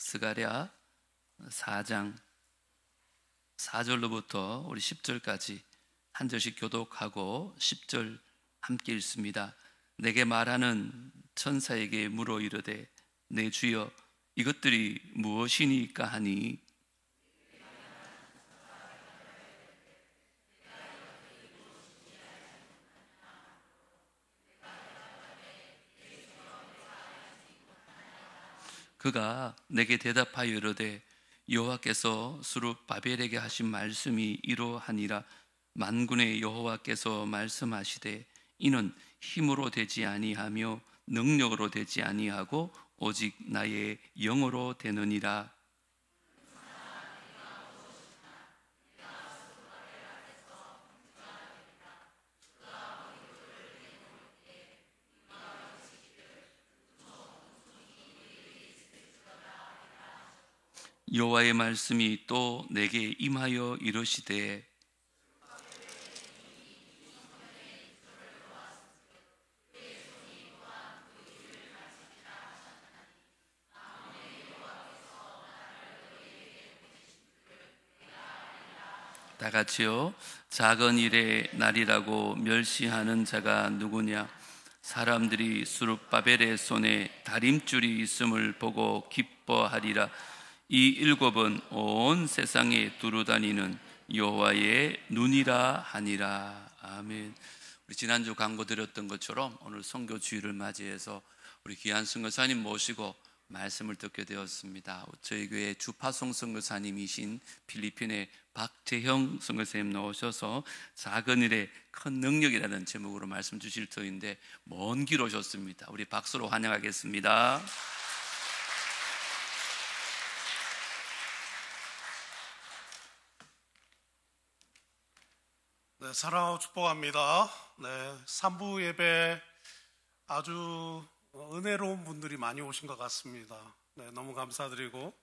스가랴 4장 4절로부터 우리 10절까지 한 절씩 교독하고 10절 함께 읽습니다. 내게 말하는 천사에게 물어 이르되 내 주여 이것들이 무엇이니까 하니 그가 내게 대답하여 이르되 여호와께서 스룹바벨에게 하신 말씀이 이러하니라. 만군의 여호와께서 말씀하시되 이는 힘으로 되지 아니하며 능력으로 되지 아니하고 오직 나의 영으로 되느니라. 여호와의 말씀이 또 내게 임하여 이르시되 다 같이요. 작은 일의 날이라고 멸시하는 자가 누구냐? 사람들이 스룹바벨의 손에 다림줄이 있음을 보고 기뻐하리라. 이 일곱은 온 세상에 두루다니는 여호와의 눈이라 하니라. 아멘. 우리 지난주 광고 드렸던 것처럼 오늘 선교 주일을 맞이해서 우리 귀한 선교사님 모시고 말씀을 듣게 되었습니다. 저희 교회 주파송 선교사님이신 필리핀의 박재형 선교사님 나오셔서 작은 일에 큰 능력이라는 제목으로 말씀 주실 터인데 먼 길 오셨습니다. 우리 박수로 환영하겠습니다. 네, 사랑하고 축복합니다. 네, 3부 예배 아주 은혜로운 분들이 많이 오신 것 같습니다. 네, 너무 감사드리고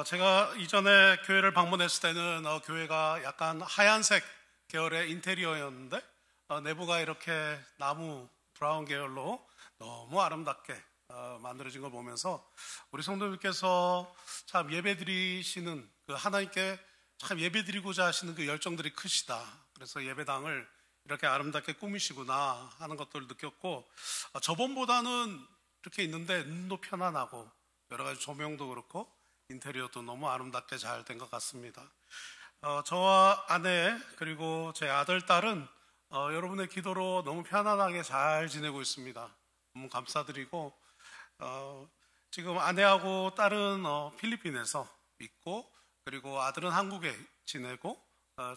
제가 이전에 교회를 방문했을 때는 교회가 약간 하얀색 계열의 인테리어였는데 내부가 이렇게 나무 브라운 계열로 너무 아름답게 만들어진 걸 보면서 우리 성도님께서 참 예배드리시는 그 하나님께 참 예배드리고자 하시는 그 열정들이 크시다. 그래서 예배당을 이렇게 아름답게 꾸미시구나 하는 것들을 느꼈고 저번보다는 이렇게 있는데 눈도 편안하고 여러 가지 조명도 그렇고 인테리어도 너무 아름답게 잘 된 것 같습니다. 저와 아내 그리고 제 아들, 딸은 여러분의 기도로 너무 편안하게 잘 지내고 있습니다. 너무 감사드리고 지금 아내하고 딸은 필리핀에서 있고 그리고 아들은 한국에 지내고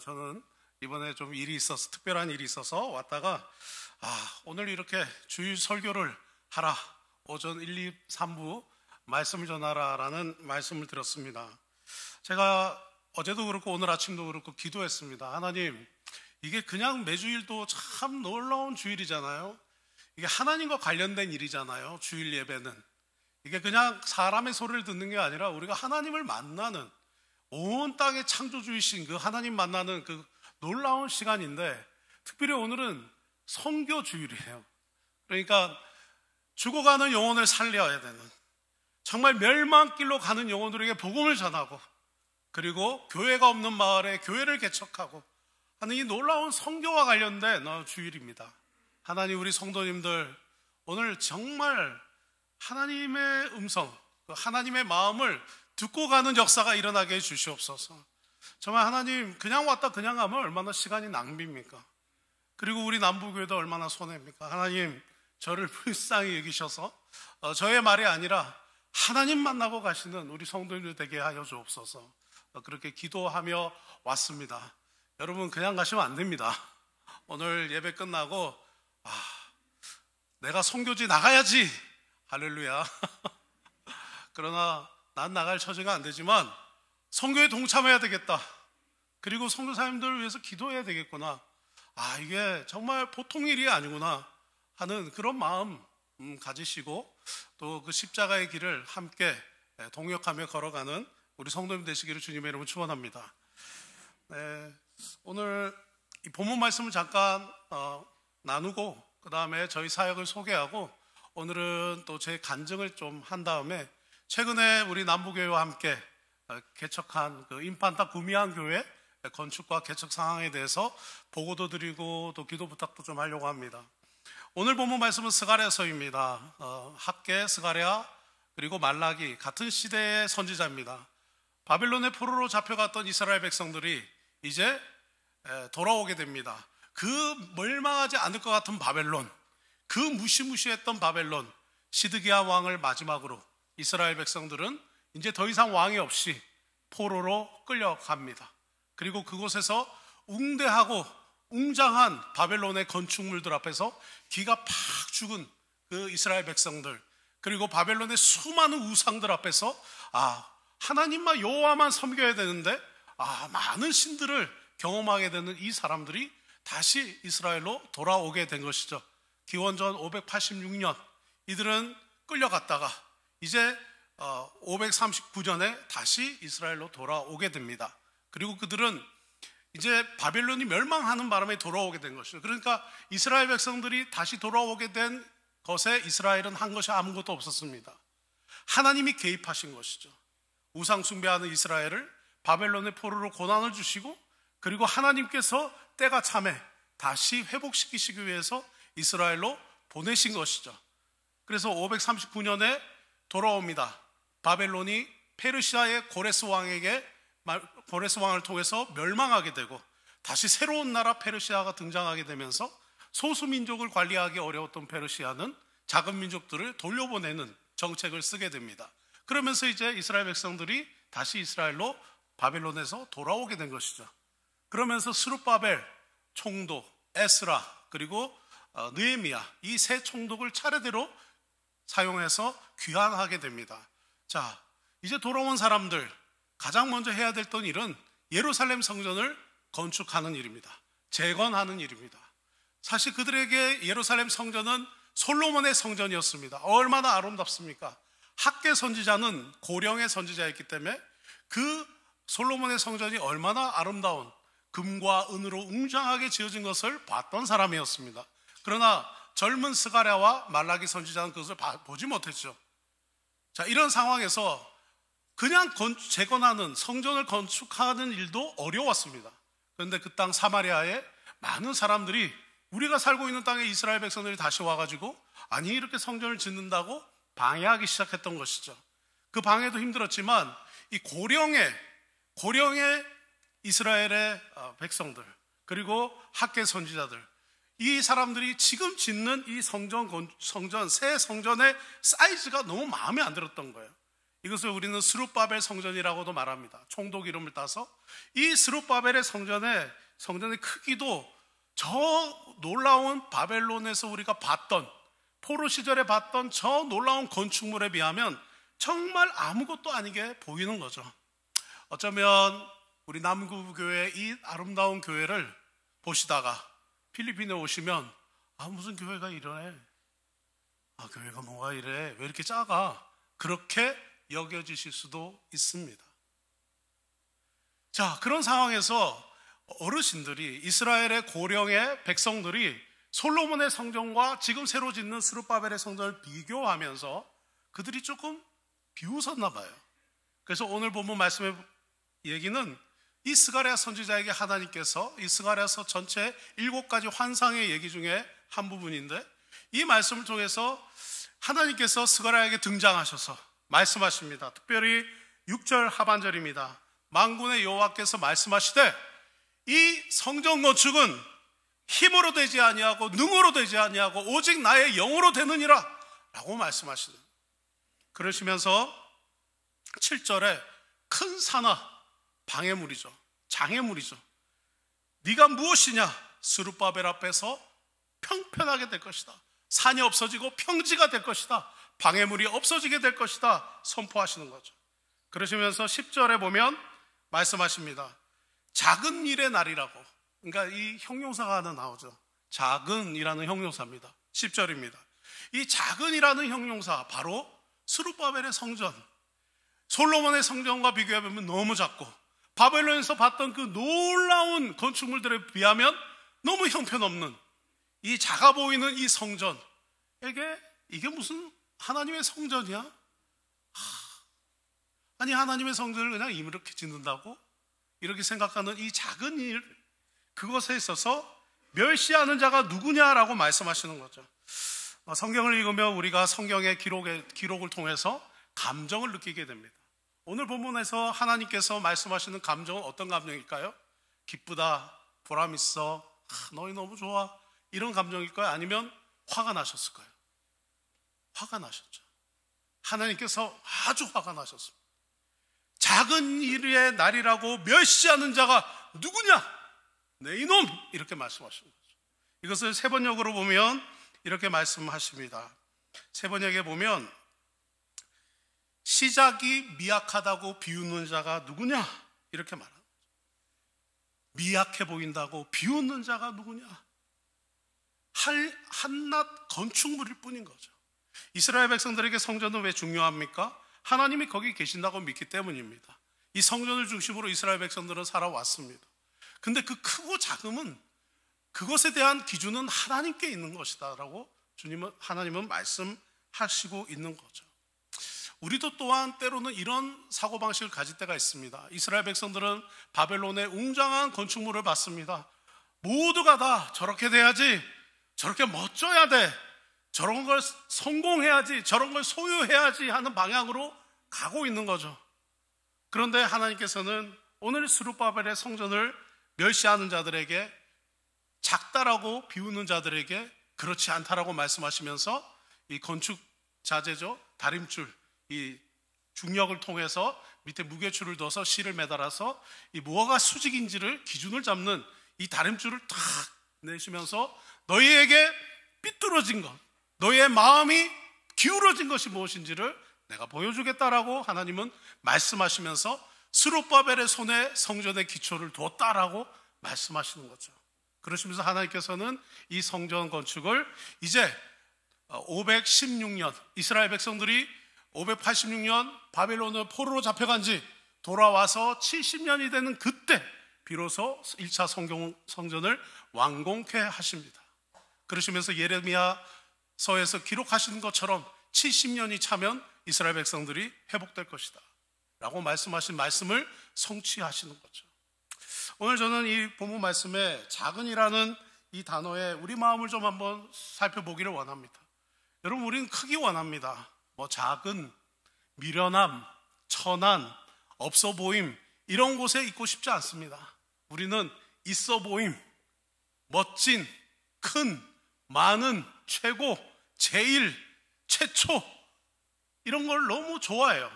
저는 이번에 좀 일이 있어서 특별한 일이 있어서 왔다가 오늘 이렇게 주일 설교를 하라 오전 1, 2, 3부 말씀을 전하라 라는 말씀을 드렸습니다. 제가 어제도 그렇고 오늘 아침도 그렇고 기도했습니다. 하나님, 이게 그냥 매주일도 참 놀라운 주일이잖아요. 이게 하나님과 관련된 일이잖아요. 주일 예배는 이게 그냥 사람의 소리를 듣는 게 아니라 우리가 하나님을 만나는 온 땅의 창조주이신 그 하나님 만나는 그 놀라운 시간인데 특별히 오늘은 선교 주일이에요. 그러니까 죽어가는 영혼을 살려야 되는 정말 멸망길로 가는 영혼들에게 복음을 전하고 그리고 교회가 없는 마을에 교회를 개척하고 하는 이 놀라운 선교와 관련된 주일입니다. 하나님, 우리 성도님들 오늘 정말 하나님의 음성, 하나님의 마음을 듣고 가는 역사가 일어나게 해 주시옵소서. 정말 하나님, 그냥 왔다 그냥 가면 얼마나 시간이 낭비입니까? 그리고 우리 남부교회도 얼마나 손해입니까? 하나님, 저를 불쌍히 여기셔서 저의 말이 아니라 하나님 만나고 가시는 우리 성도님들 되게 하여 주옵소서. 그렇게 기도하며 왔습니다. 여러분, 그냥 가시면 안 됩니다. 오늘 예배 끝나고 내가 선교지 나가야지, 할렐루야. 그러나 난 나갈 처지가 안 되지만 선교에 동참해야 되겠다. 그리고 선교사님들을 위해서 기도해야 되겠구나. 이게 정말 보통 일이 아니구나 하는 그런 마음 가지시고 또 그 십자가의 길을 함께 동역하며 걸어가는 우리 성도님 되시기를 주님의 이름으로 축원합니다. 네, 오늘 이 본문 말씀을 잠깐 나누고 그 다음에 저희 사역을 소개하고 오늘은 또 제 간증을 좀 한 다음에 최근에 우리 남부교회와 함께 개척한 그 인판타 구미안 교회 건축과 개척 상황에 대해서 보고도 드리고 또 기도 부탁도 좀 하려고 합니다. 오늘 본문 말씀은 스가랴서입니다. 학개, 스가랴 그리고 말라기 같은 시대의 선지자입니다. 바벨론의 포로로 잡혀갔던 이스라엘 백성들이 이제 돌아오게 됩니다. 그 멸망하지 않을 것 같은 바벨론, 그 무시무시했던 바벨론, 시드기야 왕을 마지막으로 이스라엘 백성들은 이제 더 이상 왕이 없이 포로로 끌려갑니다. 그리고 그곳에서 웅대하고 웅장한 바벨론의 건축물들 앞에서 기가 팍 죽은 그 이스라엘 백성들, 그리고 바벨론의 수많은 우상들 앞에서 하나님만 여호와만 섬겨야 되는데 많은 신들을 경험하게 되는 이 사람들이 다시 이스라엘로 돌아오게 된 것이죠. 기원전 586년 이들은 끌려갔다가 이제 539년에 다시 이스라엘로 돌아오게 됩니다. 그리고 그들은 이제 바벨론이 멸망하는 바람에 돌아오게 된 것이죠. 그러니까 이스라엘 백성들이 다시 돌아오게 된 것에 이스라엘은 한 것이 아무것도 없었습니다. 하나님이 개입하신 것이죠. 우상 숭배하는 이스라엘을 바벨론의 포로로 고난을 주시고, 그리고 하나님께서 때가 참에 다시 회복시키시기 위해서 이스라엘로 보내신 것이죠. 그래서 539년에 돌아옵니다. 바벨론이 페르시아의 고레스 왕을 통해서 멸망하게 되고, 다시 새로운 나라 페르시아가 등장하게 되면서 소수민족을 관리하기 어려웠던 페르시아는 작은 민족들을 돌려보내는 정책을 쓰게 됩니다. 그러면서 이제 이스라엘 백성들이 다시 이스라엘로 바벨론에서 돌아오게 된 것이죠. 그러면서 스룹바벨 총독, 에스라, 그리고 느헤미야, 이 세 총독을 차례대로 사용해서 귀환하게 됩니다. 자, 이제 돌아온 사람들 가장 먼저 해야 됐던 일은 예루살렘 성전을 건축하는 일입니다. 재건하는 일입니다. 사실 그들에게 예루살렘 성전은 솔로몬의 성전이었습니다. 얼마나 아름답습니까? 학개 선지자는 고령의 선지자였기 때문에 그 솔로몬의 성전이 얼마나 아름다운 금과 은으로 웅장하게 지어진 것을 봤던 사람이었습니다. 그러나 젊은 스가랴와 말라기 선지자는 그것을 보지 못했죠. 자, 이런 상황에서 그냥 재건하는, 성전을 건축하는 일도 어려웠습니다. 그런데 그 땅 사마리아에 많은 사람들이 우리가 살고 있는 땅에 이스라엘 백성들이 다시 와가지고 아니 이렇게 성전을 짓는다고 방해하기 시작했던 것이죠. 그 방해도 힘들었지만 이 고령의 이스라엘의 백성들, 그리고 학개 선지자들, 이 사람들이 지금 짓는 이 새 성전의 사이즈가 너무 마음에 안 들었던 거예요. 이것을 우리는 스룹바벨 성전이라고도 말합니다. 총독 이름을 따서 이 스룹바벨의 성전의 크기도 저 놀라운 바벨론에서 우리가 봤던, 포로 시절에 봤던 저 놀라운 건축물에 비하면 정말 아무것도 아니게 보이는 거죠. 어쩌면 우리 남구교회 이 아름다운 교회를 보시다가 필리핀에 오시면 무슨 교회가 이러네, 교회가 뭐가 이래, 왜 이렇게 작아, 그렇게 여겨지실 수도 있습니다. 자, 그런 상황에서 어르신들이, 이스라엘의 고령의 백성들이 솔로몬의 성전과 지금 새로 짓는 스룹바벨의 성전을 비교하면서 그들이 조금 비웃었나 봐요. 그래서 오늘 본문 말씀의 얘기는 이 스가랴 선지자에게 하나님께서 이 스가랴서 전체 7가지 환상의 얘기 중에 한 부분인데, 이 말씀을 통해서 하나님께서 스가랴에게 등장하셔서 말씀하십니다. 특별히 6절 하반절입니다. 만군의 여호와께서 말씀하시되 이 성전 건축은 힘으로 되지 아니하고 능으로 되지 아니하고 오직 나의 영으로 되느니라 라고 말씀하시는, 그러시면서 7절에 큰 산하, 방해물이죠, 장애물이죠, 네가 무엇이냐, 스룹바벨 앞에서 평편하게 될 것이다, 산이 없어지고 평지가 될 것이다, 방해물이 없어지게 될 것이다 선포하시는 거죠. 그러시면서 10절에 보면 말씀하십니다. 작은 일의 날이라고, 그러니까 이 형용사가 하나 나오죠. 작은이라는 형용사입니다. 10절입니다. 이 작은이라는 형용사, 바로 스룹바벨의 성전, 솔로몬의 성전과 비교해보면 너무 작고 바벨론에서 봤던 그 놀라운 건축물들에 비하면 너무 형편없는 이 작아 보이는 이 성전, 이게 무슨 하나님의 성전이야? 아니, 하나님의 성전을 그냥 이렇게 짓는다고? 이렇게 생각하는 이 작은 일, 그것에 있어서 멸시하는 자가 누구냐라고 말씀하시는 거죠. 성경을 읽으면 우리가 성경의 기록을 통해서 감정을 느끼게 됩니다. 오늘 본문에서 하나님께서 말씀하시는 감정은 어떤 감정일까요? 기쁘다, 보람 있어, 너희 너무 좋아, 이런 감정일까요? 아니면 화가 나셨을까요? 화가 나셨죠. 하나님께서 아주 화가 나셨습니다. 작은 일의 날이라고 멸시하는 자가 누구냐? 네, 이놈! 이렇게 말씀하시는 거죠. 이것을 세번역으로 보면 이렇게 말씀하십니다. 세번역에 보면 시작이 미약하다고 비웃는 자가 누구냐? 이렇게 말합니다. 미약해 보인다고 비웃는 자가 누구냐? 한낱 건축물일 뿐인 거죠. 이스라엘 백성들에게 성전은 왜 중요합니까? 하나님이 거기 계신다고 믿기 때문입니다. 이 성전을 중심으로 이스라엘 백성들은 살아왔습니다. 근데 그 크고 작음은, 그것에 대한 기준은 하나님께 있는 것이다 라고 하나님은 말씀하시고 있는 거죠. 우리도 또한 때로는 이런 사고방식을 가질 때가 있습니다. 이스라엘 백성들은 바벨론의 웅장한 건축물을 봤습니다. 모두가 다 저렇게 돼야지, 저렇게 멋져야 돼, 저런 걸 성공해야지, 저런 걸 소유해야지 하는 방향으로 가고 있는 거죠. 그런데 하나님께서는 오늘 스룹바벨의 성전을 멸시하는 자들에게, 작다라고 비웃는 자들에게 그렇지 않다라고 말씀하시면서 이 건축 자재죠, 다림줄, 이 중력을 통해서 밑에 무게줄을 둬서 실을 매달아서 이 뭐가 수직인지를 기준을 잡는 이 다림줄을 탁 내시면서 너희에게 삐뚤어진 것, 너희의 마음이 기울어진 것이 무엇인지를 내가 보여주겠다라고 하나님은 말씀하시면서 스룹바벨의 손에 성전의 기초를 두었다라고 말씀하시는 거죠. 그러시면서 하나님께서는 이 성전 건축을 이제 516년, 이스라엘 백성들이 586년 바벨론의 포로로 잡혀간 지 돌아와서 70년이 되는 그때 비로소 1차 성전을 완공케 하십니다. 그러시면서 예레미야서에서 기록하시는 것처럼 70년이 차면 이스라엘 백성들이 회복될 것이다 라고 말씀하신 말씀을 성취하시는 거죠. 오늘 저는 이 본문 말씀에 작은이라는 이 단어에 우리 마음을 좀 한번 살펴보기를 원합니다. 여러분, 우리는 크기 원합니다. 뭐 작은, 미련함, 천한, 없어 보임, 이런 곳에 있고 싶지 않습니다. 우리는 있어 보임, 멋진, 큰, 많은, 최고, 제일, 최초, 이런 걸 너무 좋아해요.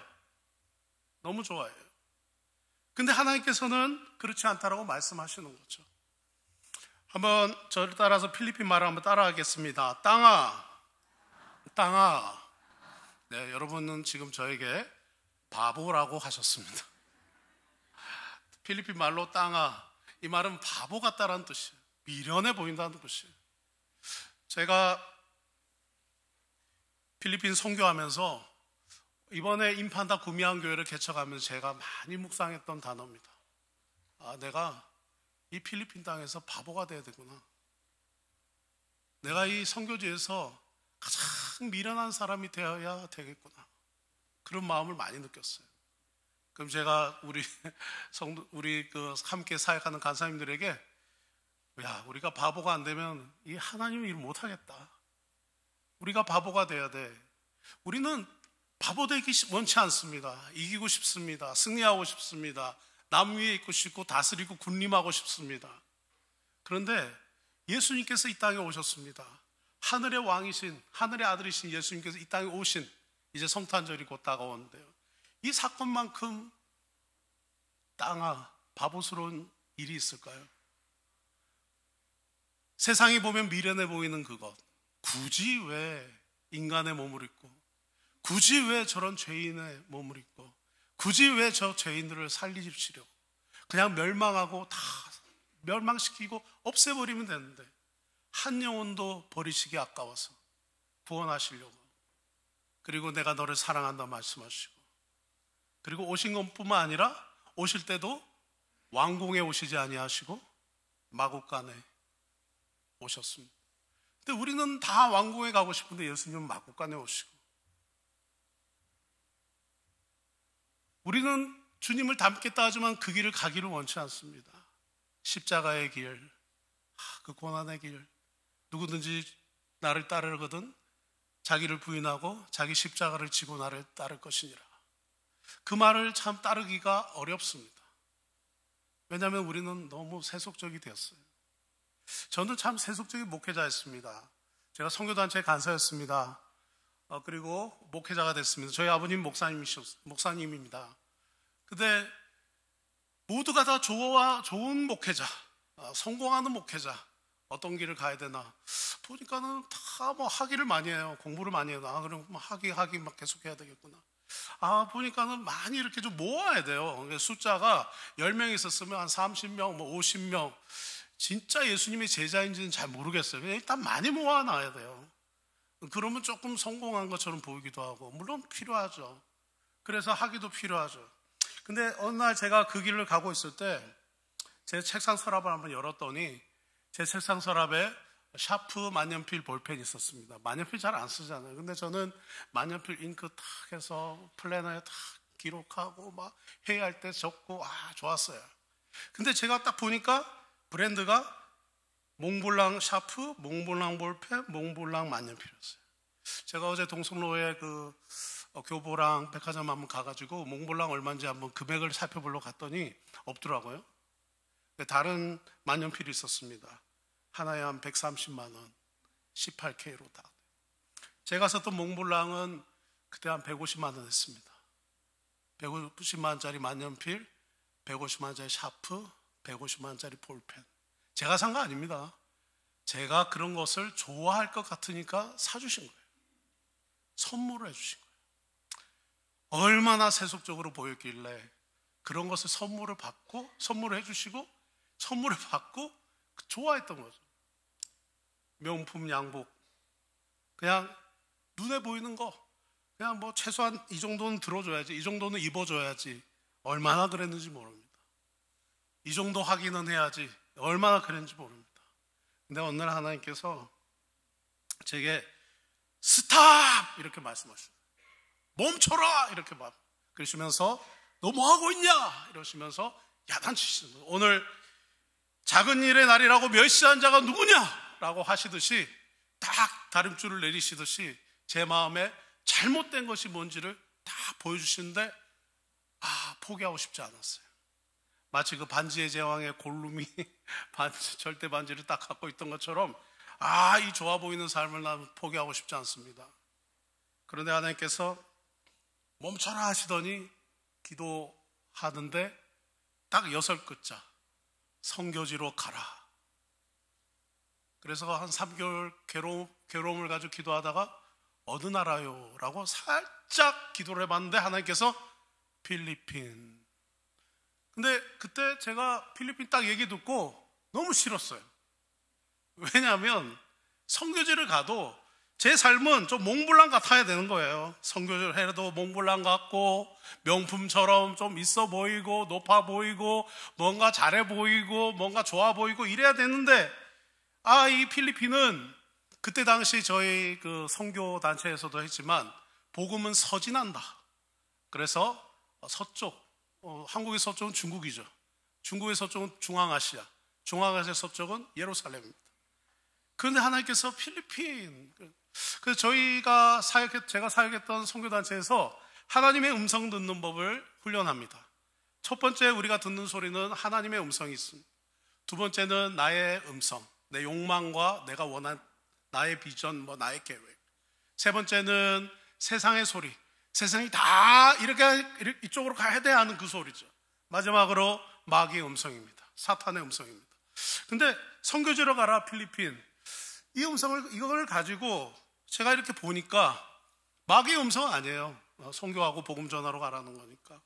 너무 좋아해요. 근데 하나님께서는 그렇지 않다라고 말씀하시는 거죠. 한번 저를 따라서 필리핀 말을 한번 따라하겠습니다. 땅아, 땅아. 네, 여러분은 지금 저에게 바보라고 하셨습니다. 필리핀 말로 땅아, 이 말은 바보 같다라는 뜻이에요. 미련해 보인다는 뜻이에요. 제가 필리핀 선교하면서 이번에 임판다 구미안 교회를 개척하면서 제가 많이 묵상했던 단어입니다. 아, 내가 이 필리핀 땅에서 바보가 돼야 되구나. 내가 이 선교지에서 가장 미련한 사람이 되어야 되겠구나. 그런 마음을 많이 느꼈어요. 그럼 제가 우리 함께 사역하는 간사님들에게, 야, 우리가 바보가 안 되면 이 하나님 일 못 하겠다. 우리가 바보가 돼야 돼. 우리는 바보 되기 원치 않습니다. 이기고 싶습니다. 승리하고 싶습니다. 남 위에 있고 싶고 다스리고 군림하고 싶습니다. 그런데 예수님께서 이 땅에 오셨습니다. 하늘의 왕이신, 하늘의 아들이신 예수님께서 이 땅에 오신, 이제 성탄절이 곧 다가오는데요, 이 사건만큼 땅아, 바보스러운 일이 있을까요? 세상이 보면 미련해 보이는 그것, 굳이 왜 인간의 몸을 입고, 굳이 왜 저런 죄인의 몸을 입고, 굳이 왜 저 죄인들을 살리시려고, 그냥 멸망하고 다 멸망시키고 없애버리면 되는데 한 영혼도 버리시기 아까워서 구원하시려고, 그리고 내가 너를 사랑한다 말씀하시고, 그리고 오신 것뿐만 아니라 오실 때도 왕궁에 오시지 아니하시고 마국간에 오셨습니다. 근데 우리는 다 왕궁에 가고 싶은데 예수님은 마국간에 오시고, 우리는 주님을 닮겠다 하지만 그 길을 가기를 원치 않습니다. 십자가의 길, 그 고난의 길, 누구든지 나를 따르거든 자기를 부인하고 자기 십자가를 지고 나를 따를 것이니라. 그 말을 참 따르기가 어렵습니다. 왜냐하면 우리는 너무 세속적이 되었어요. 저는 참 세속적인 목회자였습니다. 제가 선교단체 간사였습니다. 그리고 목회자가 됐습니다. 저희 아버님 목사님입니다. 근데 모두가 다 좋은 목회자, 성공하는 목회자, 어떤 길을 가야 되나 보니까는 다 뭐 학위를 많이 해요. 공부를 많이 해요. 그럼 학위 막 계속 해야 되겠구나. 보니까는 많이 이렇게 좀 모아야 돼요. 숫자가 10명 있었으면 한 30명, 뭐 50명. 진짜 예수님의 제자인지는 잘 모르겠어요. 그냥 일단 많이 모아놔야 돼요. 그러면 조금 성공한 것처럼 보이기도 하고, 물론 필요하죠. 그래서 학위도 필요하죠. 근데 어느 날 제가 그 길을 가고 있을 때 제 책상 서랍을 한번 열었더니 제 책상 서랍에 샤프 만년필 볼펜이 있었습니다. 만년필 잘 안 쓰잖아요. 근데 저는 만년필 잉크 탁 해서 플래너에 탁 기록하고 막 회의할 때 적고 좋았어요. 근데 제가 딱 보니까 브랜드가 몽블랑 샤프, 몽블랑 볼펜, 몽블랑 만년필이었어요. 제가 어제 동성로에 그 교보랑 백화점 한번 가가지고 몽블랑 얼마인지 한번 금액을 살펴보러 갔더니 없더라고요. 다른 만년필이 있었습니다. 하나에 한 130만 원, 18K로 다. 제가 썼던 몽블랑은 그때 한 150만 원 했습니다. 150만 원짜리 만년필, 150만 원짜리 샤프, 150만 원짜리 볼펜. 제가 산 거 아닙니다. 제가 그런 것을 좋아할 것 같으니까 사주신 거예요. 선물을 해주신 거예요. 얼마나 세속적으로 보였길래 그런 것을 선물을 해주시고 선물을 받고 좋아했던 거죠. 명품 양복, 그냥 눈에 보이는 거, 그냥 뭐 최소한 이 정도는 들어줘야지, 이 정도는 입어줘야지. 얼마나 그랬는지 모릅니다. 이 정도 확인은 해야지. 얼마나 그랬는지 모릅니다. 근데 어느 날 하나님께서 제게 스탑! 이렇게 말씀하셨어요. 멈춰라! 이렇게 그러시면서 너 뭐하고 있냐? 이러시면서 야단치시는 거예요. 오늘 작은 일의 날이라고 멸시한 자가 누구냐? 라고 하시듯이 딱 다림줄을 내리시듯이 제 마음에 잘못된 것이 뭔지를 다 보여주시는데 포기하고 싶지 않았어요. 마치 그 반지의 제왕의 골룸이 절대 반지를 딱 갖고 있던 것처럼 이 좋아 보이는 삶을 나는 포기하고 싶지 않습니다. 그런데 하나님께서 멈춰라 하시더니 기도하는데 딱 6글자 성교지로 가라. 그래서 한 3개월 괴로움을 가지고 기도하다가 어느 나라요? 라고 살짝 기도를 해봤는데 하나님께서 필리핀. 근데 그때 제가 필리핀 딱 얘기 듣고 너무 싫었어요. 왜냐하면 선교지를 가도 제 삶은 좀 몽블랑 같아야 되는 거예요. 선교지를 해도 몽블랑 같고 명품처럼 좀 있어 보이고 높아 보이고 뭔가 잘해 보이고 뭔가 좋아 보이고 이래야 되는데 이 필리핀은 그때 당시 저희 그 선교 단체에서도 했지만 복음은 서진한다. 그래서 서쪽, 한국의 서쪽은 중국이죠. 중국의 서쪽은 중앙아시아, 중앙아시아 서쪽은 예루살렘입니다. 그런데 하나님께서 필리핀, 그래서 제가 사역했던 선교단체에서 하나님의 음성 듣는 법을 훈련합니다. 첫 번째 우리가 듣는 소리는 하나님의 음성이 있습니다. 두 번째는 나의 음성, 내 욕망과 내가 원한 나의 비전, 나의 계획. 세 번째는 세상의 소리, 세상이 다 이렇게 이쪽으로 가야 돼 하는 그 소리죠. 마지막으로 마귀의 음성입니다. 사탄의 음성입니다. 근데 선교지로 가라 필리핀, 이걸 가지고 제가 이렇게 보니까 마귀의 음성은 아니에요. 선교하고 복음 전하러 가라는 거니까.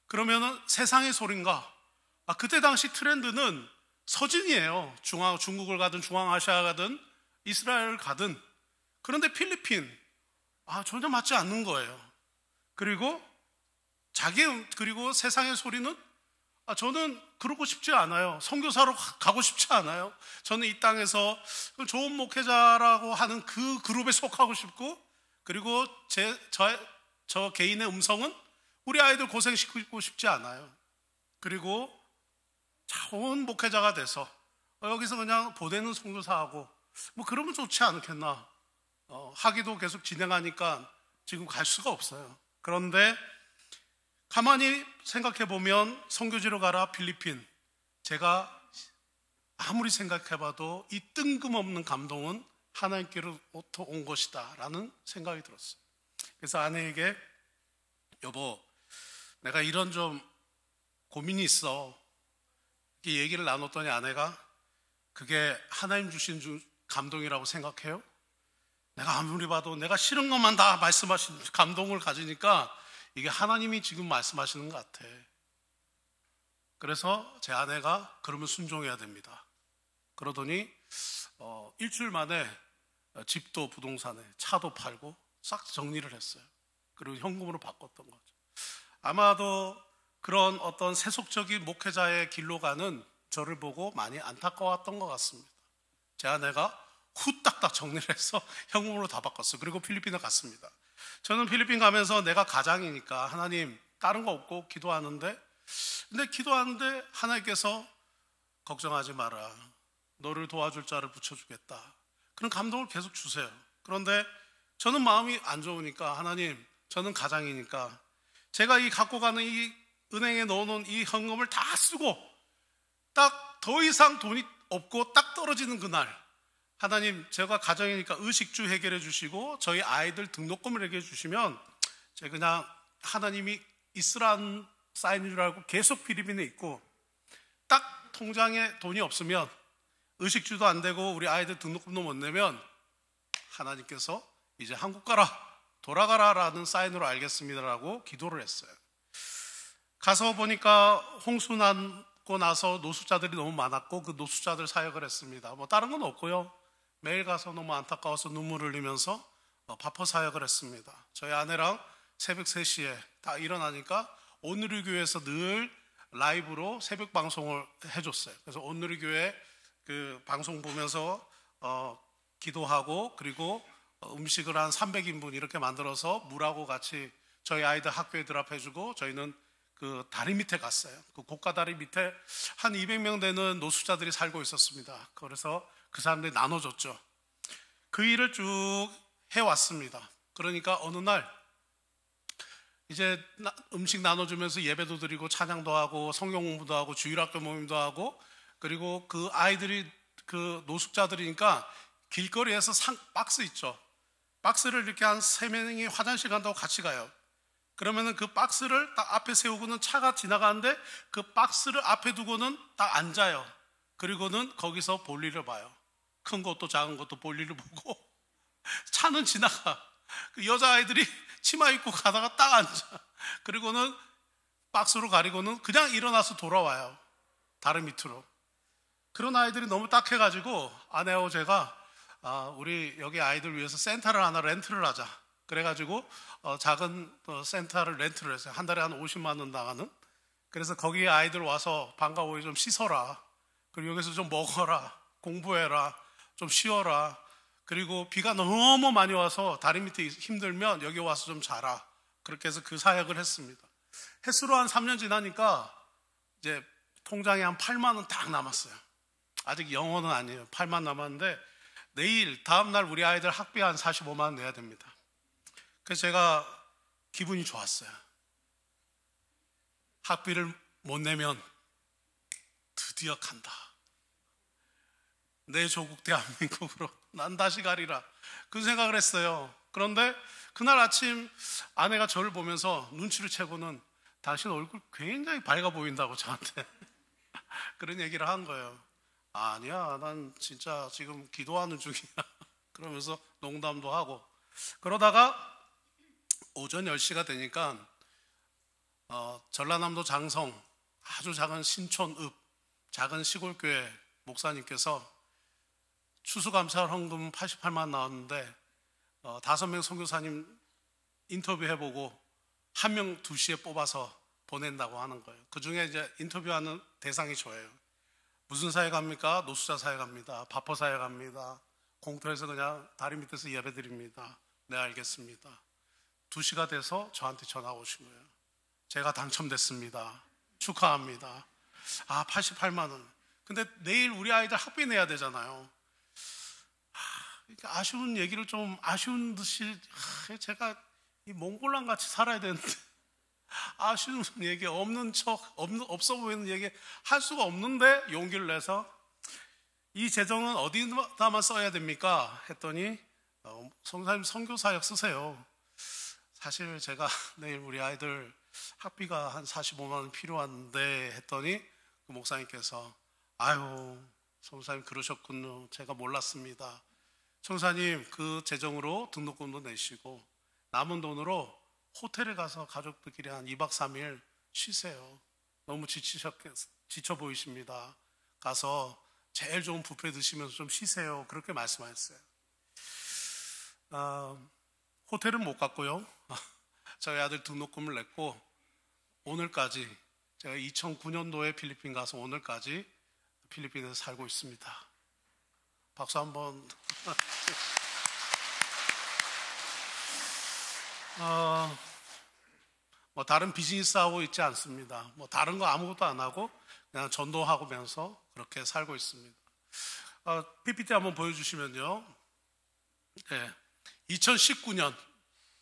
그러면은 세상의 소린가? 그때 당시 트렌드는 서진이에요. 중국을 가든 중앙아시아 가든 이스라엘을 가든. 그런데 필리핀, 전혀 맞지 않는 거예요. 그리고 그리고 세상의 소리는 저는 그러고 싶지 않아요. 선교사로 가고 싶지 않아요. 저는 이 땅에서 좋은 목회자라고 하는 그 그룹에 속하고 싶고, 그리고 저 개인의 음성은 우리 아이들 고생시키고 싶지 않아요. 그리고 좋은 목회자가 돼서 여기서 그냥 보내는 선교사하고 뭐 그러면 좋지 않겠나. 학위도 계속 진행하니까 지금 갈 수가 없어요. 그런데 가만히 생각해 보면 선교지로 가라 필리핀, 제가 아무리 생각해봐도 이 뜬금없는 감동은 하나님께로부터 온 것이다 라는 생각이 들었어요. 그래서 아내에게 여보, 내가 이런 좀 고민이 있어 이렇게 얘기를 나눴더니 아내가 그게 하나님 주신 감동이라고 생각해요? 내가 아무리 봐도 내가 싫은 것만 다 말씀하신 감동을 가지니까 이게 하나님이 지금 말씀하시는 것 같아. 그래서 제 아내가 그러면 순종해야 됩니다. 그러더니 일주일 만에 집도 부동산에 차도 팔고 싹 정리를 했어요. 그리고 현금으로 바꿨던 거죠. 아마도 그런 어떤 세속적인 목회자의 길로 가는 저를 보고 많이 안타까웠던 것 같습니다. 제 아내가 후딱딱 정리를 해서 현금으로 다 바꿨어요. 그리고 필리핀에 갔습니다. 저는 필리핀 가면서 내가 가장이니까 하나님 다른 거 없고 기도하는데, 근데 기도하는데 하나님께서 걱정하지 마라, 너를 도와줄 자를 붙여주겠다, 그런 감동을 계속 주세요. 그런데 저는 마음이 안 좋으니까 하나님, 저는 가장이니까 제가 이 갖고 가는 이 은행에 넣어놓은 이 현금을 다 쓰고 딱 더 이상 돈이 없고 딱 떨어지는 그날, 하나님 제가 가정이니까 의식주 해결해 주시고 저희 아이들 등록금을 해결해 주시면 제가 그냥 하나님이 있으라는 사인인 줄 알고 계속 필리핀에 있고, 딱 통장에 돈이 없으면 의식주도 안 되고 우리 아이들 등록금도 못 내면 하나님께서 이제 한국 가라, 돌아가라 라는 사인으로 알겠습니다라고 기도를 했어요. 가서 보니까 홍수 나고 나서 노숙자들이 너무 많았고 그 노숙자들 사역을 했습니다. 뭐 다른 건 없고요. 매일 가서 너무 안타까워서 눈물을 흘리면서 바퍼 사역을 했습니다. 저희 아내랑 새벽 3시에 다 일어나니까 온누리교회에서 늘 라이브로 새벽 방송을 해줬어요. 그래서 온누리교회 그 방송 보면서 기도하고, 그리고 음식을 한 300인분 이렇게 만들어서 물하고 같이 저희 아이들 학교에 드랍해주고, 저희는 그 다리 밑에 갔어요. 그 고가 다리 밑에 한 200명 되는 노숙자들이 살고 있었습니다. 그래서 그 사람들이 나눠줬죠. 그 일을 쭉 해왔습니다. 그러니까 어느 날 이제 음식 나눠주면서 예배도 드리고 찬양도 하고 성경 공부도 하고 주일학교 모임도 하고, 그리고 그 아이들이 그 노숙자들이니까 길거리에서 박스 있죠. 박스를 이렇게 한 3명이 화장실 간다고 같이 가요. 그러면은 그 박스를 딱 앞에 세우고는 차가 지나가는데 그 박스를 앞에 두고는 딱 앉아요. 그리고는 거기서 볼일을 봐요. 큰 것도 작은 것도 볼일을 보고 차는 지나가. 그 여자아이들이 치마 입고 가다가 딱 앉아. 그리고는 박스로 가리고는 그냥 일어나서 돌아와요. 다리 밑으로. 그런 아이들이 너무 딱해가지고 아내하고 제가 우리 여기 아이들 위해서 센터를 하나 렌트를 하자. 그래가지고 작은 센터를 렌트를 했어요. 한 달에 한 50만 원 나가는. 그래서 거기에 아이들 와서 방과 후에 좀 씻어라, 그리고 여기서 좀 먹어라, 공부해라, 좀 쉬어라, 그리고 비가 너무 많이 와서 다리 밑에 힘들면 여기 와서 좀 자라. 그렇게 해서 그 사역을 했습니다. 횟수로 한 3년 지나니까 이제 통장에 한 8만 원 딱 남았어요. 아직 영어는 아니에요. 8만 남았는데 내일 다음날 우리 아이들 학비 한 45만 원 내야 됩니다. 그래서 제가 기분이 좋았어요. 학비를 못 내면 드디어 간다. 내 조국 대한민국으로 난 다시 가리라. 그 생각을 했어요. 그런데 그날 아침 아내가 저를 보면서 눈치를 채고는 당신 얼굴 굉장히 밝아 보인다고 저한테 그런 얘기를 한 거예요. 아니야, 난 진짜 지금 기도하는 중이야. 그러면서 농담도 하고. 그러다가 오전 10시가 되니까 전라남도 장성 아주 작은 신촌읍 작은 시골교회 목사님께서 추수감사 헌금 88만 나왔는데 5명 선교사님 인터뷰해보고 한 명 2시에 뽑아서 보낸다고 하는 거예요. 그 중에 이제 인터뷰하는 대상이 저예요. 무슨 사회 갑니까? 노숙자 사회 갑니다. 바퍼 사회 갑니다. 공터에서 그냥 다리 밑에서 예배 드립니다. 네, 알겠습니다. 2시가 돼서 저한테 전화가 오신 거예요. 제가 당첨됐습니다. 축하합니다. 88만 원. 근데 내일 우리 아이들 학비 내야 되잖아요. 아쉬운 얘기를 좀 아쉬운 듯이 제가 이 몽골랑 같이 살아야 되는데 아쉬운 얘기 없는 척 없어 보이는 얘기 할 수가 없는데 용기를 내서 이 재정은 어디다만 써야 됩니까? 했더니 성사님 선교사역 쓰세요. 사실 제가 내일 우리 아이들 학비가 한 45만 원 필요한데 했더니 그 목사님께서 아유 성사님 그러셨군요. 제가 몰랐습니다. 성사님 그 재정으로 등록금도 내시고 남은 돈으로 호텔에 가서 가족들끼리 한 2박 3일 쉬세요. 너무 지쳐 보이십니다. 가서 제일 좋은 뷔페 드시면서 좀 쉬세요. 그렇게 말씀하셨어요. 호텔은 못 갔고요. 저희 아들 등록금을 냈고 오늘까지 제가 2009년도에 필리핀 가서 오늘까지 필리핀에서 살고 있습니다. 박수 한번. 뭐 다른 비즈니스 하고 있지 않습니다. 뭐 다른 거 아무것도 안 하고 그냥 전도하면서 그렇게 살고 있습니다. PPT 한번 보여주시면요. 네, 2019년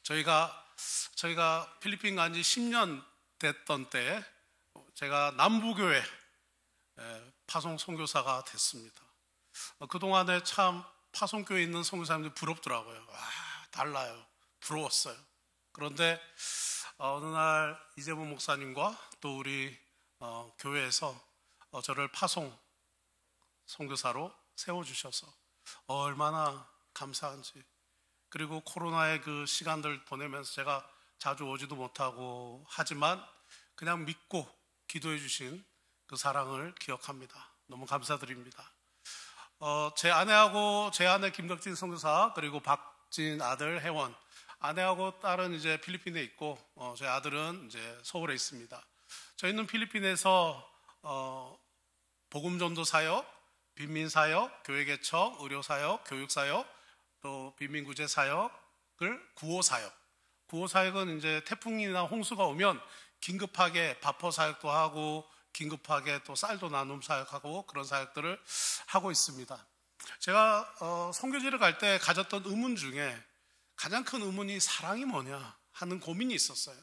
저희가 필리핀 간 지 10년 됐던 때 제가 남부교회 파송 선교사가 됐습니다. 그동안에 참 파송교회에 있는 선교사님들 부럽더라고요. 달라요. 부러웠어요. 그런데 어느 날 이재문 목사님과 또 우리 교회에서 저를 파송 선교사로 세워주셔서 얼마나 감사한지. 그리고 코로나의 그 시간들 보내면서 제가 자주 오지도 못하고 하지만 그냥 믿고 기도해 주신 그 사랑을 기억합니다. 너무 감사드립니다. 제 아내하고 제 아내 김덕진 선교사 그리고 박진 아들 혜원 아내하고 딸은 이제 필리핀에 있고 제 아들은 이제 서울에 있습니다. 저희는 필리핀에서 복음전도 사역, 빈민 사역, 교회 개척, 의료 사역, 교육 사역, 또 빈민 구제 사역을 구호 사역. 구호 사역은 이제 태풍이나 홍수가 오면 긴급하게 바퍼 사역도 하고 긴급하게 또 쌀도 나눔 사역하고 그런 사역들을 하고 있습니다. 제가 선교지를 갈 때 가졌던 의문 중에 가장 큰 의문이 사랑이 뭐냐 하는 고민이 있었어요.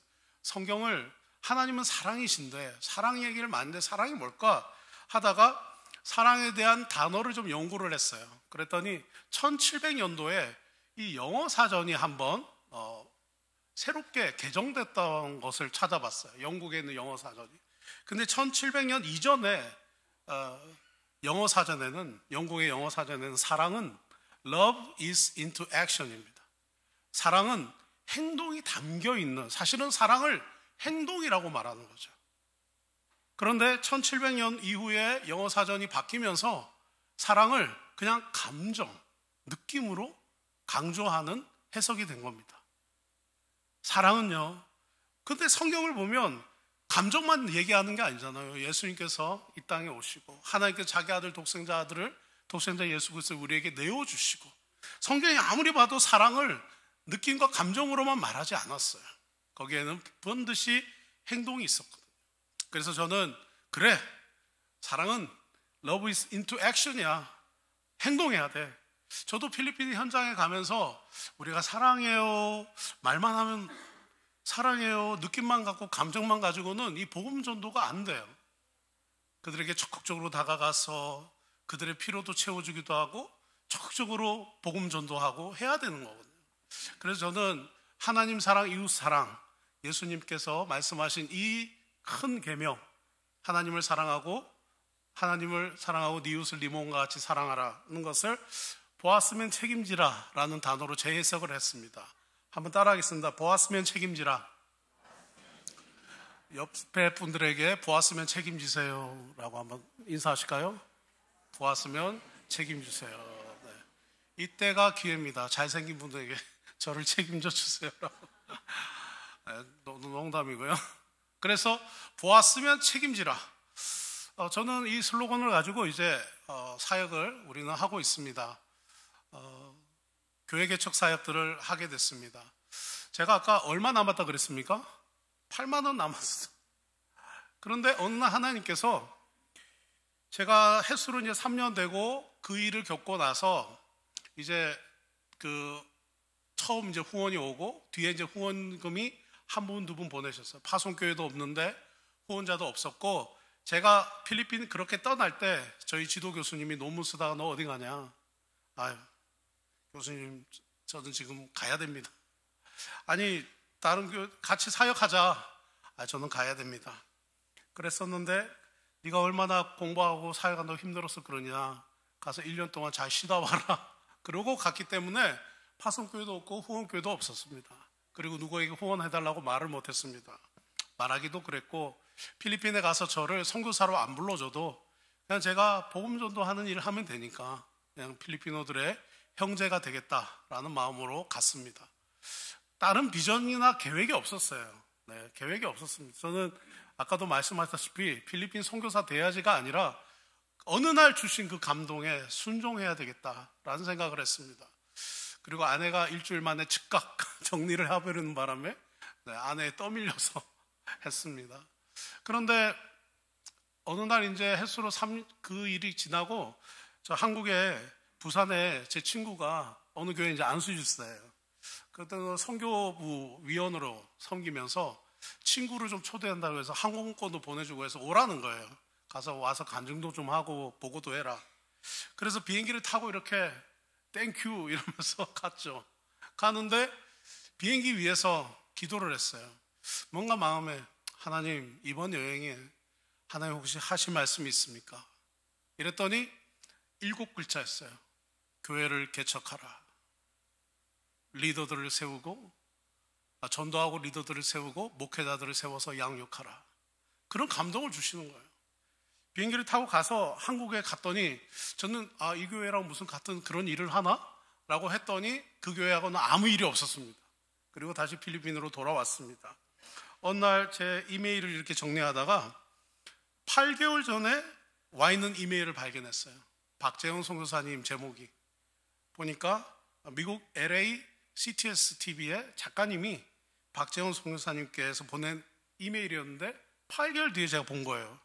성경을 하나님은 사랑이신데 사랑 얘기를 많은데 사랑이 뭘까 하다가 사랑에 대한 단어를 좀 연구를 했어요. 그랬더니 1700년도에 이 영어 사전이 한번 새롭게 개정됐던 것을 찾아봤어요. 영국에 있는 영어 사전이. 근데 1700년 이전에 영어 사전에는 영국의 영어 사전에는 사랑은 love is into action입니다. 사랑은 행동이 담겨 있는, 사실은 사랑을 행동이라고 말하는 거죠. 그런데 1700년 이후에 영어 사전이 바뀌면서 사랑을 그냥 감정, 느낌으로 강조하는 해석이 된 겁니다. 사랑은요. 근데 성경을 보면 감정만 얘기하는 게 아니잖아요. 예수님께서 이 땅에 오시고 하나님께서 자기 아들 독생자 예수 그리스도를 우리에게 내어주시고 성경이 아무리 봐도 사랑을 느낌과 감정으로만 말하지 않았어요. 거기에는 반드시 행동이 있었거든요. 그래서 저는 그래, 사랑은 love is into action이야. 행동해야 돼. 저도 필리핀 현장에 가면서 우리가 사랑해요 말만 하면 사랑해요 느낌만 갖고 감정만 가지고는 이 복음 전도가 안 돼요. 그들에게 적극적으로 다가가서 그들의 피로도 채워주기도 하고 적극적으로 복음 전도하고 해야 되는 거거든요. 그래서 저는 하나님 사랑, 이웃 사랑, 예수님께서 말씀하신 이 큰 계명, 하나님을 사랑하고 네 이웃을 네 몸과 같이 사랑하라는 것을 보았으면 책임지라 라는 단어로 재해석을 했습니다. 한번 따라하겠습니다. 보았으면 책임지라. 옆에 분들에게 보았으면 책임지세요 라고 한번 인사하실까요? 보았으면 책임주세요. 네. 이때가 기회입니다. 잘생긴 분들에게 저를 책임져 주세요 라고. 네, 농담이고요. 그래서 보았으면 책임지라. 저는 이 슬로건을 가지고 이제 사역을 우리는 하고 있습니다. 교회 개척 사역들을 하게 됐습니다. 제가 아까 얼마 남았다 그랬습니까? 8만 원 남았어. 그런데 어느 날 하나님께서 제가 햇수로 이제 3년 되고 그 일을 겪고 나서 이제 처음 이제 후원이 오고 뒤에 이제 후원금이 한 분, 두 분 보내셨어요. 파송교회도 없는데 후원자도 없었고, 제가 필리핀 그렇게 떠날 때 저희 지도 교수님이 논문 쓰다가 너 어디 가냐? 아유, 교수님, 저는 지금 가야 됩니다. 아니, 다른 교회 같이 사역하자. 아, 저는 가야 됩니다. 그랬었는데, 네가 얼마나 공부하고 사역한다고 힘들어서 그러냐. 가서 1년 동안 잘 쉬다 와라. 그러고 갔기 때문에 파송교회도 없고 후원교회도 없었습니다. 그리고 누구에게 후원해달라고 말을 못했습니다. 말하기도 그랬고, 필리핀에 가서 저를 선교사로 안 불러줘도 그냥 제가 복음 전도하는 일을 하면 되니까 그냥 필리핀어들의 형제가 되겠다라는 마음으로 갔습니다. 다른 비전이나 계획이 없었어요. 네, 계획이 없었습니다. 저는 아까도 말씀하셨다시피 필리핀 선교사 돼야지가 아니라 어느 날 주신 그 감동에 순종해야 되겠다라는 생각을 했습니다. 그리고 아내가 일주일 만에 즉각 정리를 해버리는 바람에 아내에 떠밀려서 했습니다. 그런데 어느 날 이제 햇수로 그 일이 지나고 저 한국에 부산에 제 친구가 어느 교회 이제 안수집사예요. 그때는 선교부 위원으로 섬기면서 친구를 좀 초대한다고 해서 항공권도 보내주고 해서 오라는 거예요. 가서 와서 간증도 좀 하고 보고도 해라. 그래서 비행기를 타고 이렇게 땡큐 이러면서 갔죠. 가는데 비행기 위에서 기도를 했어요. 뭔가 마음에 하나님 이번 여행에 하나님 혹시 하실 말씀이 있습니까? 이랬더니 7글자였어요. 교회를 개척하라. 리더들을 세우고 전도하고 리더들을 세우고 목회자들을 세워서 양육하라. 그런 감동을 주시는 거예요. 비행기를 타고 가서 한국에 갔더니 저는 이 교회랑 무슨 같은 그런 일을 하나? 라고 했더니 그 교회하고는 아무 일이 없었습니다. 그리고 다시 필리핀으로 돌아왔습니다. 어느 날 제 이메일을 이렇게 정리하다가 8개월 전에 와 있는 이메일을 발견했어요. 박재영 선교사님 제목이. 보니까 미국 LA CTS TV의 작가님이 박재영 선교사님께서 보낸 이메일이었는데 8개월 뒤에 제가 본 거예요.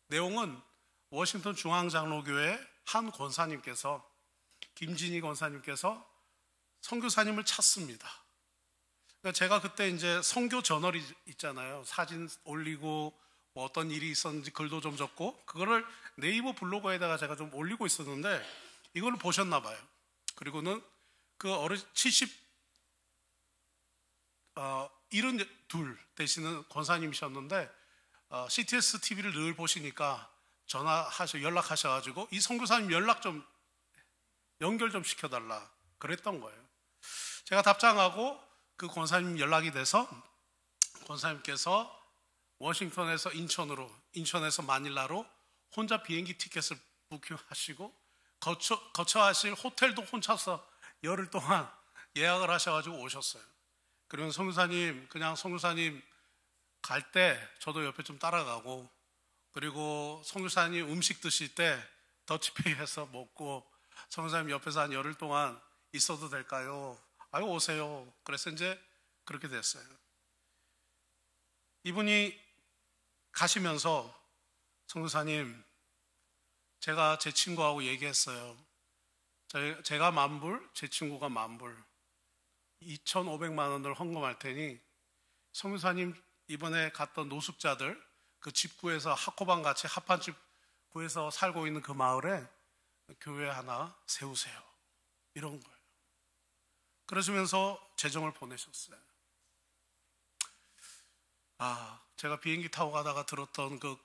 내용은 워싱턴 중앙장로교회 한 권사님께서 김진희 권사님께서 선교사님을 찾습니다. 그러니까 제가 그때 이제 선교 저널이 있잖아요. 사진 올리고 뭐 어떤 일이 있었는지 글도 좀 적고 그거를 네이버 블로그에다가 제가 좀 올리고 있었는데 이걸 보셨나 봐요. 그리고는 그 72 되시는 권사님이셨는데 CTS TV를 늘 보시니까 연락하셔가지고 이 선교사님 연결 좀 시켜달라 그랬던 거예요. 제가 답장하고 그 권사님 연락이 돼서 권사님께서 워싱턴에서 인천에서 마닐라로 혼자 비행기 티켓을 부킹하시고 거처하실 호텔도 혼자서 열흘 동안 예약을 하셔가지고 오셨어요. 그러면 선교사님 갈 때 저도 옆에 좀 따라가고 그리고 선교사님 음식 드실 때 더치페이 해서 먹고 선교사님 옆에서 한 열흘 동안 있어도 될까요? 아유 오세요. 그래서 이제 그렇게 됐어요. 이분이 가시면서 선교사님 제가 제 친구하고 얘기했어요. 제가 10,000불, 제 친구가 10,000불 2,500만 원을 헌금할 테니 선교사님 이번에 갔던 노숙자들 그 집 구해서 학고방 같이 합판집 구해서 살고 있는 그 마을에 교회 하나 세우세요. 이런 거예요. 그러시면서 재정을 보내셨어요. 제가 비행기 타고 가다가 들었던 그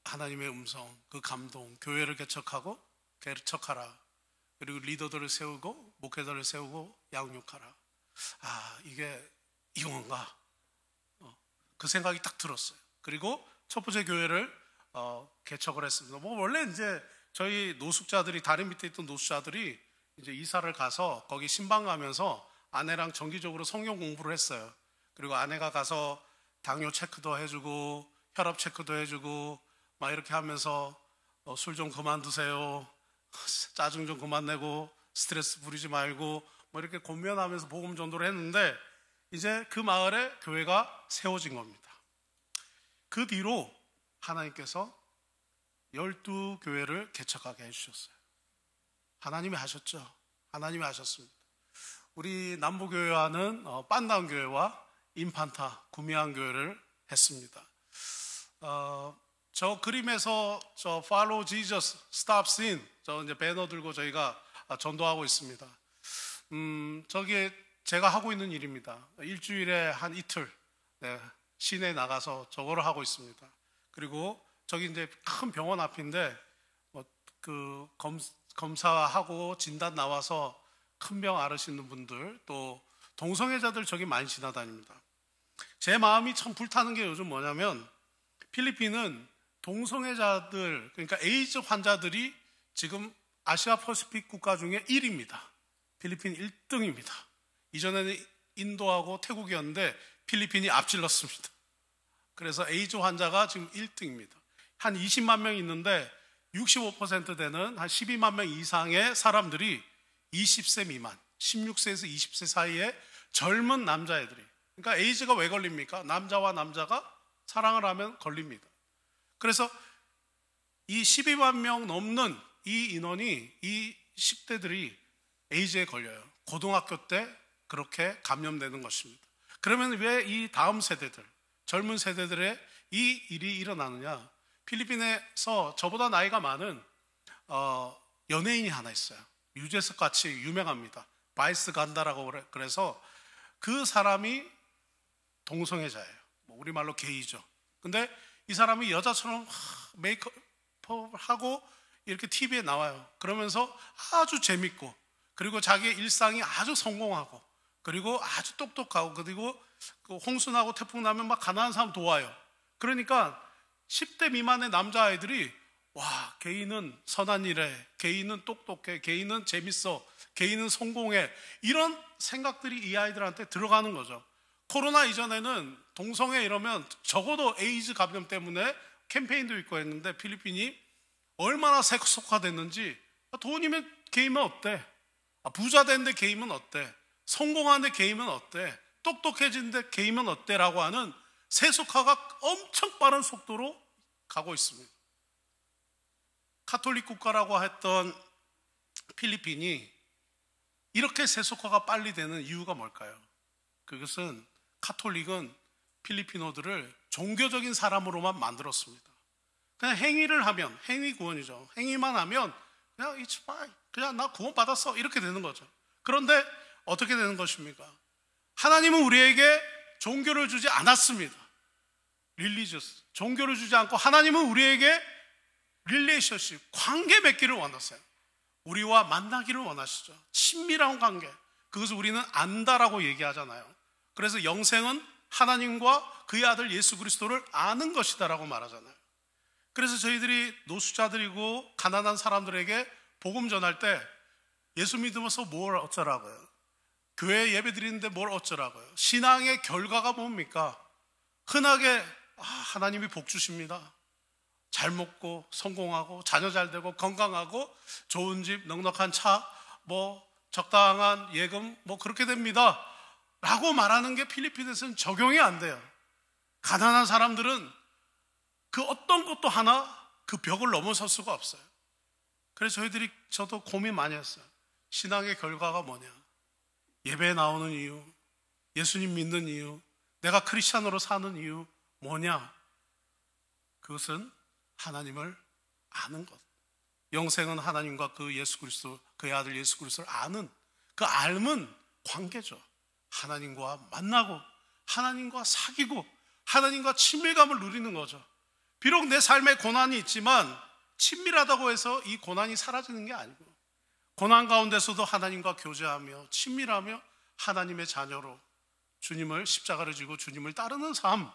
하나님의 음성, 그 감동, 교회를 개척하라. 그리고 리더들을 세우고 목회자를 세우고 양육하라. 이게 이건가? 그 생각이 딱 들었어요. 그리고 첫 번째 교회를 개척을 했습니다. 원래 이제 저희 노숙자들이 다리 밑에 있던 노숙자들이 이제 이사를 가서 거기 신방 가면서 아내랑 정기적으로 성경 공부를 했어요. 그리고 아내가 가서 당뇨 체크도 해주고 혈압 체크도 해주고 막 이렇게 하면서 술 좀 그만 드세요. 짜증 좀 그만 내고 스트레스 부리지 말고 뭐 이렇게 권면하면서 복음 전도를 했는데 이제 그 마을에 교회가 세워진 겁니다. 그 뒤로 하나님께서 12교회를 개척하게 해주셨어요. 하나님이 하셨죠. 하나님이 하셨습니다. 우리 남부교회와는 빤다운 교회와 인판타, 구미안 교회를 했습니다. 저 그림에서 저 Follow Jesus, Stop Sin 저 이제 배너 들고 저희가 전도하고 있습니다. 저게 제가 하고 있는 일입니다. 일주일에 한 이틀 시내에 나가서 저거를 하고 있습니다. 그리고 저기 이제 큰 병원 앞인데 그 검사하고 진단 나와서 큰 병 앓으시는 분들 또 동성애자들 저기 많이 지나다닙니다. 제 마음이 참 불타는 게 요즘 뭐냐면 필리핀은 동성애자들 그러니까 에이즈 환자들이 지금 아시아 퍼시픽 국가 중에 1위입니다. 필리핀 1등입니다. 이전에는 인도하고 태국이었는데 필리핀이 앞질렀습니다. 그래서 에이즈 환자가 지금 1등입니다. 한 20만 명 있는데 65% 되는 한 12만 명 이상의 사람들이 20세 미만, 16세에서 20세 사이의 젊은 남자애들이 그러니까 에이즈가 왜 걸립니까? 남자와 남자가 사랑을 하면 걸립니다. 그래서 이 12만 명 넘는 이 인원이 이 10대들이 에이즈에 걸려요. 고등학교 때 그렇게 감염되는 것입니다. 그러면 왜 이 다음 세대들, 젊은 세대들의 이 일이 일어나느냐? 필리핀에서 저보다 나이가 많은 연예인이 하나 있어요. 유재석 같이 유명합니다. 바이스 간다라고 그래서 그 사람이 동성애자예요. 우리말로 게이죠. 근데 이 사람이 여자처럼 메이크업을 하고 이렇게 TV에 나와요. 그러면서 아주 재밌고 그리고 자기의 일상이 아주 성공하고 그리고 아주 똑똑하고 그리고 홍수나고 태풍 나면 막 가난한 사람 도와요. 그러니까 10대 미만의 남자아이들이 와, 게이는 선한 일해, 게이는 똑똑해, 게이는 재밌어, 게이는 성공해 이런 생각들이 이 아이들한테 들어가는 거죠. 코로나 이전에는 동성애 이러면 적어도 에이즈 감염 때문에 캠페인도 있고 했는데 필리핀이 얼마나 세속화됐는지 돈이면 게이면 어때? 부자 됐는데 게이면 어때? 성공하는데 게이면 어때? 똑똑해지는데 게이면 어때? 라고 하는 세속화가 엄청 빠른 속도로 가고 있습니다. 카톨릭 국가라고 했던 필리핀이 이렇게 세속화가 빨리 되는 이유가 뭘까요? 그것은 카톨릭은 필리핀어들을 종교적인 사람으로만 만들었습니다. 그냥 행위를 하면 행위 구원이죠. 행위만 하면 그냥 it's fine. 그냥 나 구원 받았어 이렇게 되는 거죠. 그런데 어떻게 되는 것입니까? 하나님은 우리에게 종교를 주지 않았습니다. 릴리지어스 종교를 주지 않고 하나님은 우리에게 릴레이션십 관계 맺기를 원하세요. 우리와 만나기를 원하시죠. 친밀한 관계. 그것을 우리는 안다라고 얘기하잖아요. 그래서 영생은 하나님과 그의 아들 예수 그리스도를 아는 것이다라고 말하잖아요. 그래서 저희들이 노숙자들이고 가난한 사람들에게 복음 전할 때 예수 믿으면서 뭘 어쩌라고요? 교회 예배 드리는데 뭘 어쩌라고요? 신앙의 결과가 뭡니까? 흔하게 하나님이 복 주십니다. 잘 먹고 성공하고 자녀 잘 되고 건강하고 좋은 집 넉넉한 차 뭐 적당한 예금 뭐 그렇게 됩니다 라고 말하는 게 필리핀에서는 적용이 안 돼요. 가난한 사람들은 그 어떤 것도 하나 그 벽을 넘어설 수가 없어요. 그래서 저도 고민 많이 했어요. 신앙의 결과가 뭐냐? 예배에 나오는 이유, 예수님 믿는 이유, 내가 크리스찬으로 사는 이유 뭐냐? 그것은 하나님을 아는 것. 영생은 하나님과 그 예수 그리스도, 그의 아들 예수 그리스도를 아는 그 알면 관계죠. 하나님과 만나고 하나님과 사귀고 하나님과 친밀감을 누리는 거죠. 비록 내 삶에 고난이 있지만 친밀하다고 해서 이 고난이 사라지는 게 아니고 고난 가운데서도 하나님과 교제하며 친밀하며 하나님의 자녀로 주님을 십자가를 지고 주님을 따르는 삶,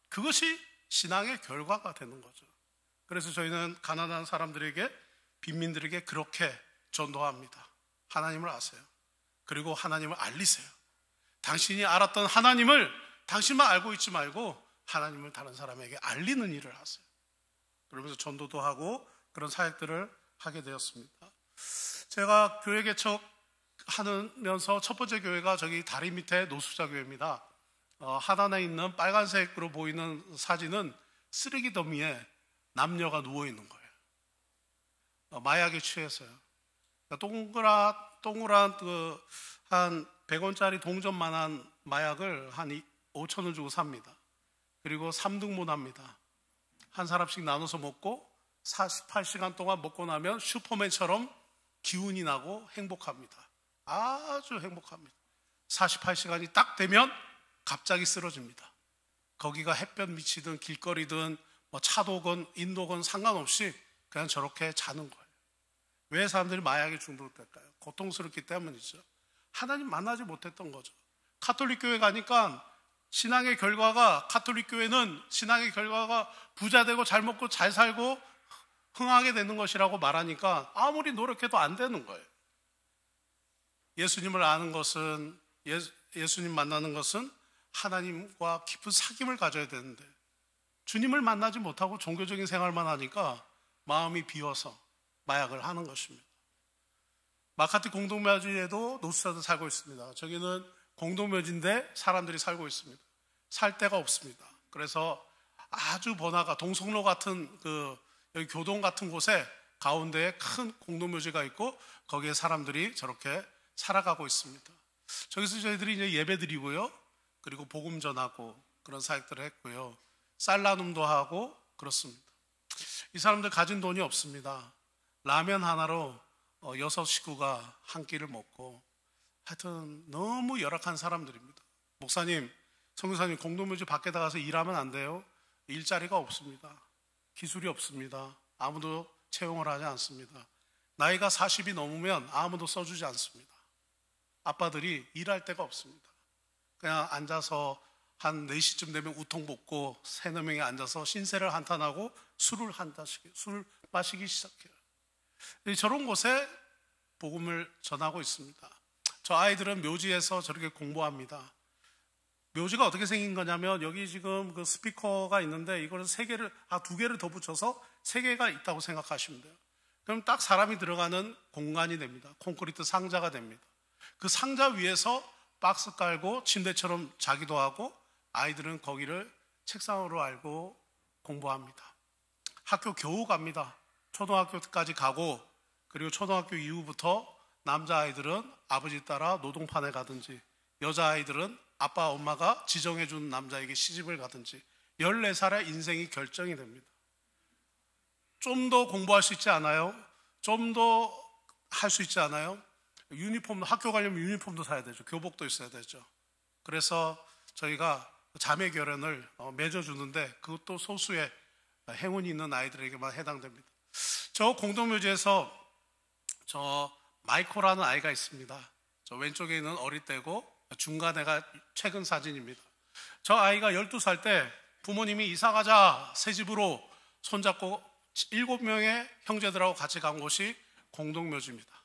그것이 신앙의 결과가 되는 거죠. 그래서 저희는 가난한 사람들에게 빈민들에게 그렇게 전도합니다. 하나님을 아세요. 그리고 하나님을 알리세요. 당신이 알았던 하나님을 당신만 알고 있지 말고 하나님을 다른 사람에게 알리는 일을 하세요. 그러면서 전도도 하고 그런 사역들을 하게 되었습니다. 제가 교회 개척하면서 첫 번째 교회가 저기 다리 밑에 노숙자 교회입니다. 하단에 있는 빨간색으로 보이는 사진은 쓰레기 더미에 남녀가 누워 있는 거예요. 마약에 취해서요. 그러니까 동그란 한 100원짜리 동전만한 마약을 한 5,000원 주고 삽니다. 그리고 3등분 합니다. 한 사람씩 나눠서 먹고 48시간 동안 먹고 나면 슈퍼맨처럼 기운이 나고 행복합니다. 아주 행복합니다. 48시간이 딱 되면 갑자기 쓰러집니다. 거기가 햇볕 미치든 길거리든 뭐 차도건 인도건 상관없이 그냥 저렇게 자는 거예요. 왜 사람들이 마약에 중독될까요? 고통스럽기 때문이죠. 하나님 만나지 못했던 거죠. 가톨릭 교회 가니까 신앙의 결과가, 가톨릭 교회는 신앙의 결과가 부자 되고 잘 먹고 잘 살고 흥하게 되는 것이라고 말하니까 아무리 노력해도 안 되는 거예요. 예수님을 아는 것은, 예수님 만나는 것은 하나님과 깊은 사귐을 가져야 되는데 주님을 만나지 못하고 종교적인 생활만 하니까 마음이 비워서 마약을 하는 것입니다. 마카티 공동묘지에도 노숙자들 살고 있습니다. 저기는 공동묘지인데 사람들이 살고 있습니다. 살 데가 없습니다. 그래서 아주 번화가 동성로 같은 여기 교동 같은 곳에 가운데에 큰 공동묘지가 있고 거기에 사람들이 저렇게 살아가고 있습니다. 저기서 저희들이 이제 예배 드리고요. 그리고 복음 전하고 그런 사역들을 했고요. 쌀 나눔도 하고 그렇습니다. 이 사람들 가진 돈이 없습니다. 라면 하나로 6식구가 한 끼를 먹고 하여튼 너무 열악한 사람들입니다. 목사님, 선교사님 공동묘지 밖에 나가서 일하면 안 돼요? 일자리가 없습니다. 기술이 없습니다. 아무도 채용을 하지 않습니다. 나이가 40이 넘으면 아무도 써주지 않습니다. 아빠들이 일할 데가 없습니다. 그냥 앉아서 한 4시쯤 되면 우통 벗고 3-4명이 앉아서 신세를 한탄하고 술을 마시기 시작해요. 저런 곳에 복음을 전하고 있습니다. 저 아이들은 묘지에서 저렇게 공부합니다. 묘지가 어떻게 생긴 거냐면 여기 지금 그 스피커가 있는데 이걸 2개를 더 붙여서 3개가 있다고 생각하시면 돼요. 그럼 딱 사람이 들어가는 공간이 됩니다. 콘크리트 상자가 됩니다. 그 상자 위에서 박스 깔고 침대처럼 자기도 하고 아이들은 거기를 책상으로 알고 공부합니다. 학교 겨우 갑니다. 초등학교까지 가고 그리고 초등학교 이후부터 남자아이들은 아버지 따라 노동판에 가든지 여자아이들은 아빠 엄마가 지정해준 남자에게 시집을 가든지 14살에 인생이 결정이 됩니다. 좀 더 공부할 수 있지 않아요? 좀 더 할 수 있지 않아요? 학교 가려면 유니폼도 사야 되죠. 교복도 있어야 되죠. 그래서 저희가 자매 결연을 맺어주는데 그것도 소수의 행운이 있는 아이들에게만 해당됩니다. 저 공동묘지에서 저 마이코라는 아이가 있습니다. 저 왼쪽에 있는 어릴 때고 중간에가 최근 사진입니다. 저 아이가 12살 때 부모님이 이사가자 새 집으로 손잡고 7명의 형제들하고 같이 간 곳이 공동묘지입니다.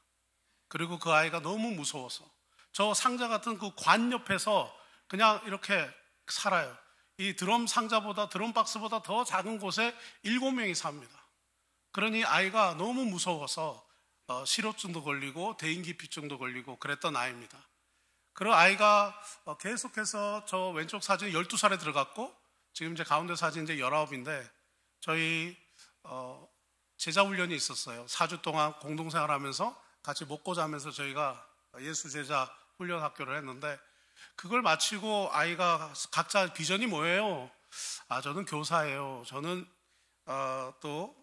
그리고 그 아이가 너무 무서워서 저 상자 같은 그 관 옆에서 그냥 이렇게 살아요. 이 드럼 상자보다 드럼 박스보다 더 작은 곳에 7명이 삽니다. 그러니 아이가 너무 무서워서 실어증도 걸리고 대인기피증도 걸리고 그랬던 아이입니다. 그 아이가 계속해서 저 왼쪽 사진 12살에 들어갔고 지금 이제 가운데 사진 이제 19인데 저희 제자훈련이 있었어요. 4주 동안 공동생활하면서 같이 먹고 자면서 저희가 예수제자 훈련 학교를 했는데 그걸 마치고 아이가 각자 비전이 뭐예요? 저는 교사예요. 저는 또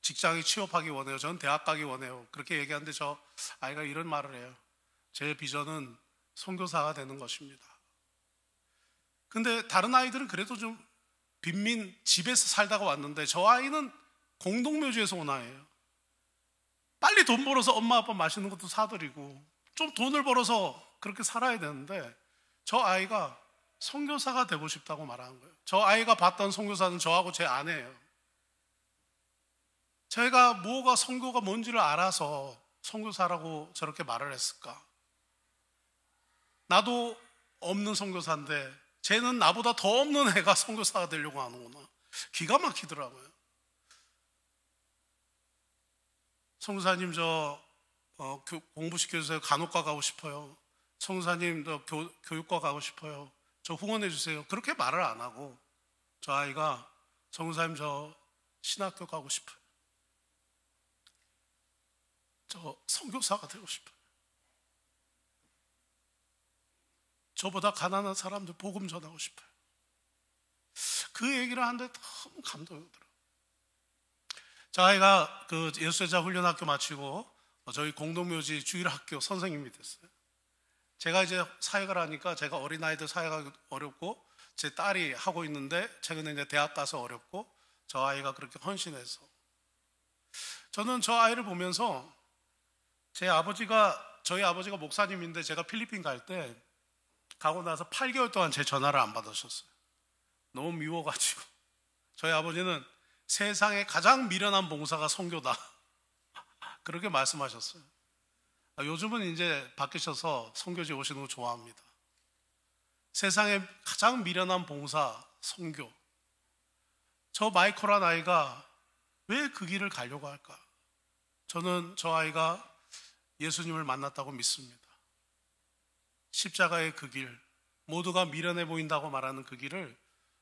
직장에 취업하기 원해요. 저는 대학 가기 원해요. 그렇게 얘기하는데 저 아이가 이런 말을 해요. 제 비전은 선교사가 되는 것입니다. 근데 다른 아이들은 그래도 좀 빈민 집에서 살다가 왔는데 저 아이는 공동묘지에서 온 아이예요. 빨리 돈 벌어서 엄마 아빠 맛있는 것도 사드리고 좀 돈을 벌어서 그렇게 살아야 되는데 저 아이가 선교사가 되고 싶다고 말하는 거예요. 저 아이가 봤던 선교사는 저하고 제 아내예요. 제가 뭐가 선교가 뭔지를 알아서 선교사라고 저렇게 말을 했을까? 나도 없는 선교사인데 쟤는 나보다 더 없는 애가 선교사가 되려고 하는구나. 기가 막히더라고요. 선교사님 저 공부시켜주세요. 간호과 가고 싶어요. 선교사님 저 교육과 가고 싶어요. 저 후원해 주세요. 그렇게 말을 안 하고 저 아이가 정사님 저 신학교 가고 싶어요. 저 선교사가 되고 싶어요. 저보다 가난한 사람들 복음 전하고 싶어요. 그 얘기를 하는데 너무 감동이 오더라고요. 저희가 그 예수제자 훈련학교 마치고 저희 공동묘지 주일학교 선생님이 됐어요. 제가 이제 사역을 하니까 제가 어린아이들 사역하기 어렵고 제 딸이 하고 있는데 최근에 이제 대학 가서 어렵고 저 아이가 그렇게 헌신해서 저는 저 아이를 보면서 저희 아버지가 목사님인데 제가 필리핀 갈 때 가고 나서 8개월 동안 제 전화를 안 받으셨어요. 너무 미워가지고. 저희 아버지는 세상에 가장 미련한 봉사가 선교다. 그렇게 말씀하셨어요. 요즘은 이제 바뀌셔서 선교지 오시는 거 좋아합니다. 세상에 가장 미련한 봉사, 선교. 저 마이콜한 아이가 왜 그 길을 가려고 할까? 저는 저 아이가 예수님을 만났다고 믿습니다. 십자가의 그 길, 모두가 미련해 보인다고 말하는 그 길을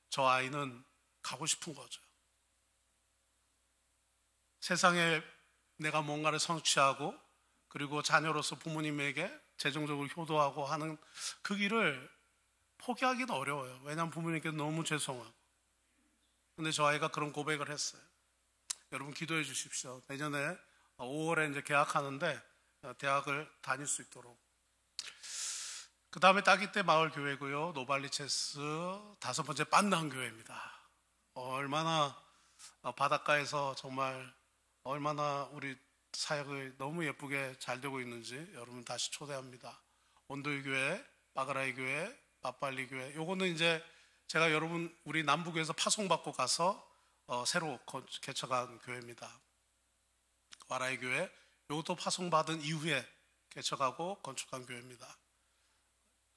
저 아이는 가고 싶은 거죠. 세상에 내가 뭔가를 성취하고 그리고 자녀로서 부모님에게 재정적으로 효도하고 하는 그 길을 포기하기는 어려워요. 왜냐하면 부모님께 너무 죄송하고. 근데 저 아이가 그런 고백을 했어요. 여러분 기도해 주십시오. 내년에 5월에 이제 개학하는데 대학을 다닐 수 있도록. 그 다음에 따기떼 마을교회고요. 노발리체스 5번째 빤낭교회입니다. 얼마나 바닷가에서 정말 얼마나 우리 사역을 너무 예쁘게 잘 되고 있는지 여러분 다시 초대합니다. 온도이 교회, 빠그라이 교회, 빠빨리 교회. 요거는 이제 제가 여러분 우리 남부교회에서 파송받고 가서 새로 개척한 교회입니다. 와라이 교회. 요것도 파송받은 이후에 개척하고 건축한 교회입니다.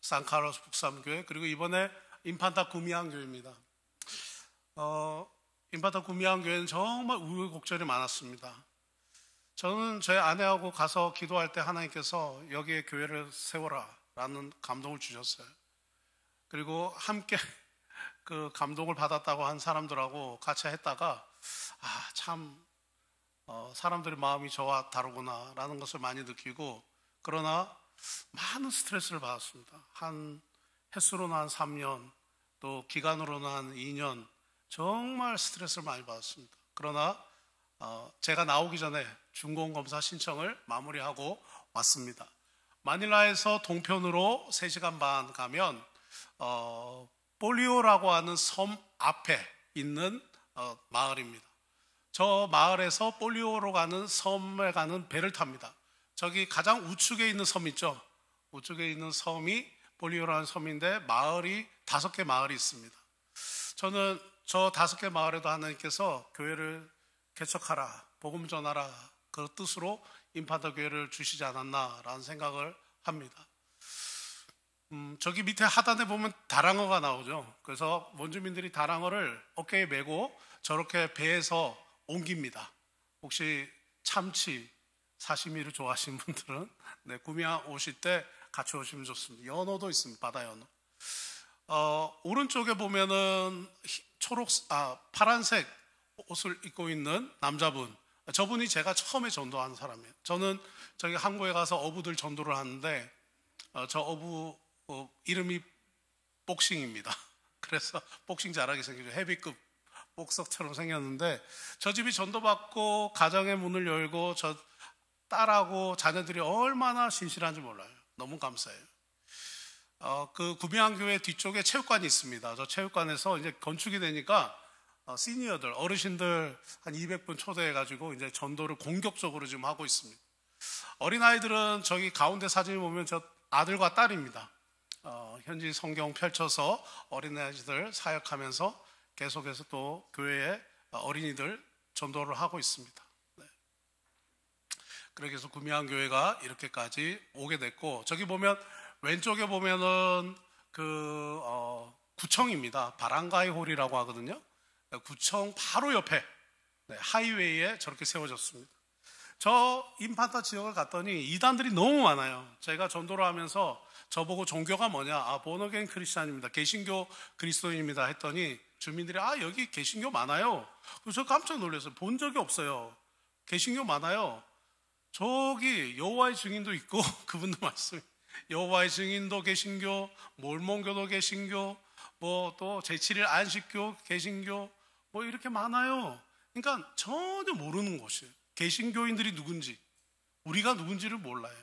산카르로스 북삼교회. 그리고 이번에 인판타 구미항 교회입니다. 인판타 구미항 교회는 정말 우여곡절이 많았습니다. 저는 저희 아내하고 가서 기도할 때 하나님께서 여기에 교회를 세워라 라는 감동을 주셨어요. 그리고 함께 그 감동을 받았다고 한 사람들하고 같이 했다가 참 사람들의 마음이 저와 다르구나 라는 것을 많이 느끼고, 그러나 많은 스트레스를 받았습니다. 한 횟수로는 한 3년, 또 기간으로는 한 2년 정말 스트레스를 많이 받았습니다. 그러나 제가 나오기 전에 중공검사 신청을 마무리하고 왔습니다. 마닐라에서 동편으로 3시간 반 가면 볼리오라고 하는 섬 앞에 있는 마을입니다. 저 마을에서 볼리오로 가는 섬에 가는 배를 탑니다. 저기 가장 우측에 있는 섬 있죠? 우측에 있는 섬이 볼리오라는 섬인데 마을이 5개 마을이 있습니다. 저는 저 5개 마을에도 하나님께서 교회를 개척하라, 복음 전하라 그 뜻으로 인판타 교회를 주시지 않았나라는 생각을 합니다. 저기 밑에 하단에 보면 다랑어가 나오죠. 그래서 원주민들이 다랑어를 어깨에 메고 저렇게 배에서 옮깁니다. 혹시 참치, 사시미를 좋아하시는 분들은 구미항 오실 때 같이 오시면 좋습니다. 연어도 있습니다. 바다 연어. 오른쪽에 보면은 파란색 옷을 입고 있는 남자분, 저분이 제가 처음에 전도한 사람이에요. 저는 저기 항구에 가서 어부들 전도를 하는데 저 어부 이름이 복싱입니다. 그래서 복싱 잘하게 생기죠. 헤비급 복서처럼 생겼는데 저 집이 전도받고 가정의 문을 열고 저 딸하고 자녀들이 얼마나 신실한지 몰라요. 너무 감사해요. 그 구미항 교회 뒤쪽에 체육관이 있습니다. 저 체육관에서 이제 건축이 되니까 시니어들, 어르신들 한 200분 초대해가지고 이제 전도를 공격적으로 지금 하고 있습니다. 어린아이들은 저기 가운데 사진을 보면 저 아들과 딸입니다. 현지 성경 펼쳐서 어린아이들 사역하면서 계속해서 또 교회에 어린이들 전도를 하고 있습니다. 네. 그렇게 해서 구미항 교회가 이렇게까지 오게 됐고, 저기 보면 왼쪽에 보면은 그 구청입니다. 바랑가이 홀이라고 하거든요. 구청 바로 옆에 하이웨이에 저렇게 세워졌습니다. 저 인판타 지역을 갔더니 이단들이 너무 많아요. 제가 전도를 하면서 저보고 종교가 뭐냐? 본어게인 크리스찬입니다. 개신교 그리스도인입니다 했더니 주민들이 여기 개신교 많아요. 그래서 깜짝 놀랐어요. 본 적이 없어요. 개신교 많아요. 저기 여호와의 증인도 있고 그분도 말씀 여호와의 증인도 개신교, 몰몬교도 개신교, 뭐 또 제7일 안식교 개신교 뭐 이렇게 많아요. 그러니까 전혀 모르는 곳이에요. 개신교인들이 누군지, 우리가 누군지를 몰라요.